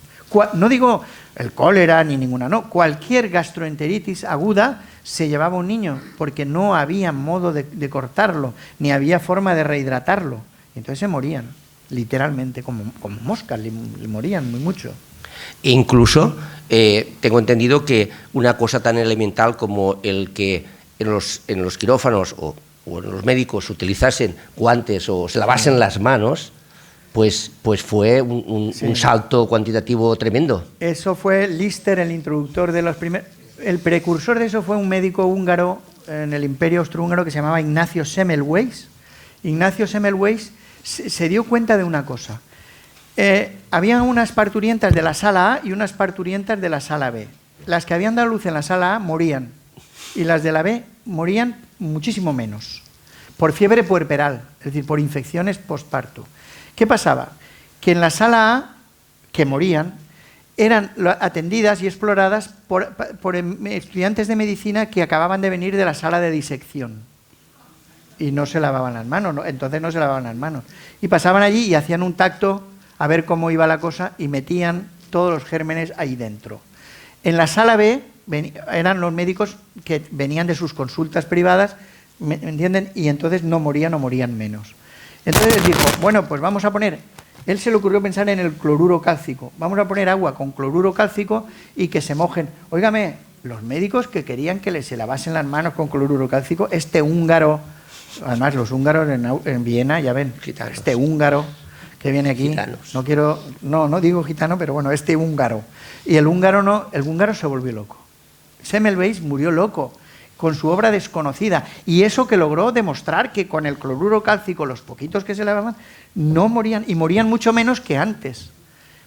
No digo el cólera ni ninguna, no, cualquier gastroenteritis aguda se llevaba a un niño porque no había modo de cortarlo, ni había forma de rehidratarlo. Entonces se morían, literalmente, como moscas, le morían muy mucho. Incluso tengo entendido que una cosa tan elemental como el que en los quirófanos o en los médicos utilizasen guantes o se lavasen las manos, pues fue un salto cuantitativo tremendo. Eso fue Lister, el introductor de los primeros... El precursor de eso fue un médico húngaro en el Imperio Austrohúngaro que se llamaba Ignacio Semmelweis. Ignacio Semmelweis se dio cuenta de una cosa. Había unas parturientas de la sala A y unas parturientas de la sala B. Las que habían dado luz en la sala A morían y las de la B morían muchísimo menos, por fiebre puerperal, es decir, por infecciones postparto. ¿Qué pasaba? Que en la sala A, que morían, eran atendidas y exploradas por estudiantes de medicina que acababan de venir de la sala de disección y no se lavaban las manos, entonces no se lavaban las manos. Y pasaban allí y hacían un tacto a ver cómo iba la cosa y metían todos los gérmenes ahí dentro. En la sala B eran los médicos que venían de sus consultas privadas, ¿me entienden? Y entonces no morían o morían menos. Entonces él dijo, bueno, pues vamos a poner, él se le ocurrió pensar en el cloruro cálcico, vamos a poner agua con cloruro cálcico y que se mojen. Óigame, los médicos que querían que se lavasen las manos con cloruro cálcico, este húngaro, además los húngaros en Viena, ya ven, gitanos. Este húngaro que viene aquí, Gitanos. no digo gitano, pero bueno, este húngaro. Y el húngaro se volvió loco. Semmelweis murió loco con su obra Desconocida, y eso que logró demostrar que con el cloruro cálcico, los poquitos que se lavaban, no morían, y morían mucho menos que antes.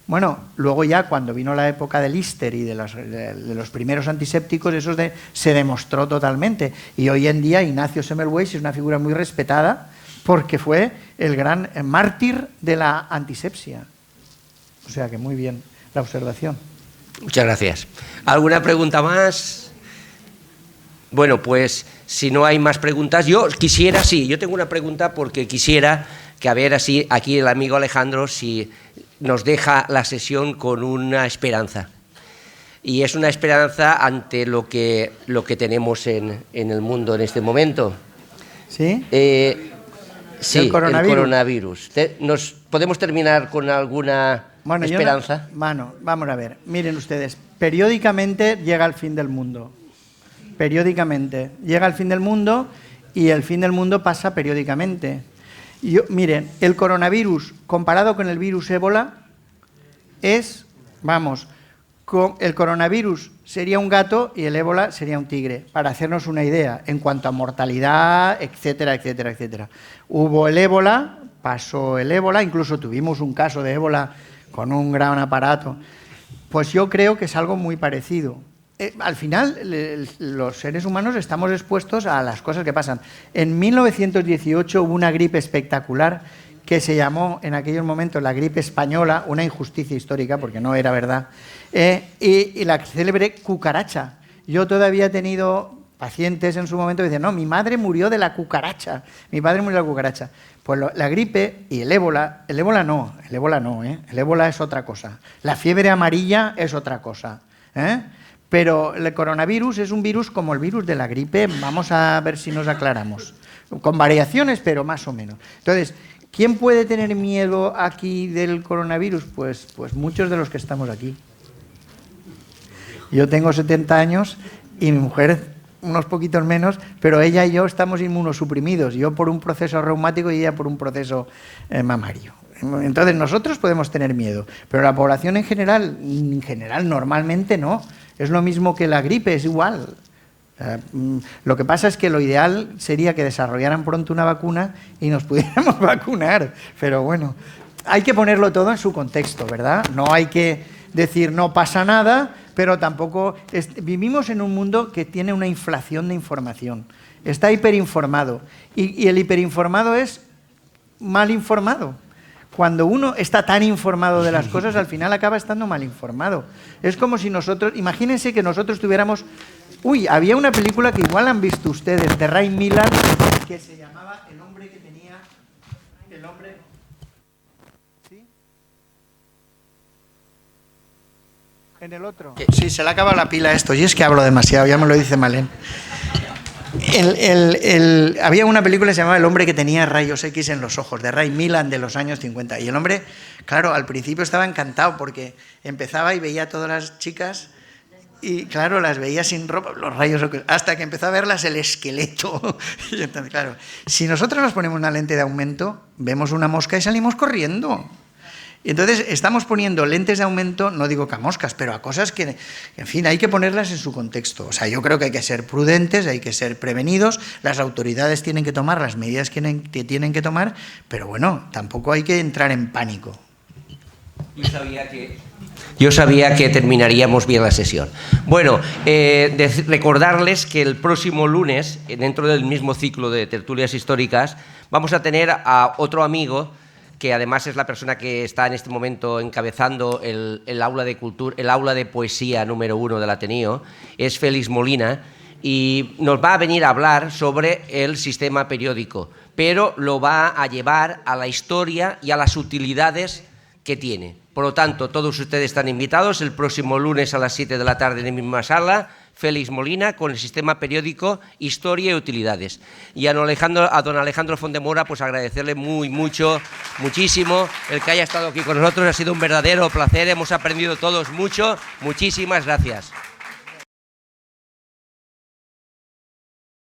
Bueno, luego ya cuando vino la época de Lister y de los primeros antisépticos, eso se demostró totalmente, y hoy en día Ignacio Semmelweis es una figura muy respetada porque fue el gran mártir de la antisepsia. O sea que muy bien la observación. Muchas gracias. ¿Alguna pregunta más? Bueno, pues si no hay más preguntas, yo tengo una pregunta porque quisiera que a ver así aquí el amigo Alejandro si nos deja la sesión con una esperanza. Y es una esperanza ante lo que tenemos en el mundo en este momento. ¿Sí? Sí, el coronavirus. ¿Nos podemos terminar con alguna esperanza? Vamos a ver. Miren ustedes, periódicamente llega el fin del mundo. Periódicamente llega el fin del mundo y el fin del mundo pasa periódicamente. Miren, el coronavirus comparado con el virus ébola es, el coronavirus sería un gato y el ébola sería un tigre, para hacernos una idea en cuanto a mortalidad, etcétera, etcétera, etcétera. Hubo el ébola, pasó el ébola, incluso tuvimos un caso de ébola con un gran aparato. Pues yo creo que es algo muy parecido. Al final, los seres humanos estamos expuestos a las cosas que pasan. En 1918 hubo una gripe espectacular que se llamó en aquellos momentos la gripe española, una injusticia histórica porque no era verdad, y la célebre cucaracha. Yo todavía he tenido pacientes en su momento que dicen, no, mi madre murió de la cucaracha, mi padre murió de la cucaracha. Pues la gripe y el ébola no, ¿eh? El ébola es otra cosa. La fiebre amarilla es otra cosa, ¿eh? Pero el coronavirus es un virus como el virus de la gripe, vamos a ver si nos aclaramos. Con variaciones, pero más o menos. Entonces, ¿quién puede tener miedo aquí del coronavirus? Pues muchos de los que estamos aquí. Yo tengo 70 años y mi mujer unos poquitos menos, pero ella y yo estamos inmunosuprimidos, yo por un proceso reumático y ella por un proceso mamario. Entonces nosotros podemos tener miedo, pero la población en general normalmente no. Es lo mismo que la gripe, es igual. Lo que pasa es que lo ideal sería que desarrollaran pronto una vacuna y nos pudiéramos vacunar, pero bueno, hay que ponerlo todo en su contexto, ¿verdad? No hay que decir no pasa nada, pero tampoco... vivimos en un mundo que tiene una inflación de información, está hiperinformado, y el hiperinformado es mal informado. Cuando uno está tan informado de las cosas, al final acaba estando mal informado. Es como si nosotros... Imagínense que nosotros tuviéramos... había una película que igual han visto ustedes, de Ray Milland, que se llamaba El hombre que tenía... El hombre... ¿Sí? En el otro. Sí, se le acaba la pila a esto. Y es que hablo demasiado, ya me lo dice Malén. Había una película que se llamaba El hombre que tenía rayos X en los ojos, de Ray Milland, de los años 50. Y el hombre, claro, al principio estaba encantado porque empezaba y veía a todas las chicas y, claro, las veía sin ropa, los rayos X, hasta que empezó a verlas el esqueleto. Y entonces, claro, si nosotros nos ponemos una lente de aumento, vemos una mosca y salimos corriendo. Y entonces estamos poniendo lentes de aumento, no digo que a moscas, pero a cosas que, en fin, hay que ponerlas en su contexto. O sea, yo creo que hay que ser prudentes, hay que ser prevenidos, las autoridades tienen que tomar las medidas que tienen que tomar, pero bueno, tampoco hay que entrar en pánico. Yo sabía que terminaríamos bien la sesión. Bueno, recordarles que el próximo lunes, dentro del mismo ciclo de tertulias históricas, vamos a tener a otro amigo que además es la persona que está en este momento encabezando el aula de cultura, el aula de poesía número 1 del Ateneo, es Félix Molina, y nos va a venir a hablar sobre el sistema periódico, pero lo va a llevar a la historia y a las utilidades que tiene. Por lo tanto, todos ustedes están invitados el próximo lunes a las 7 de la tarde en la misma sala, Félix Molina, con el sistema periódico Historia y Utilidades. Y a don Alejandro Fondemora, pues agradecerle muchísimo el que haya estado aquí con nosotros. Ha sido un verdadero placer, hemos aprendido todos mucho. Muchísimas gracias.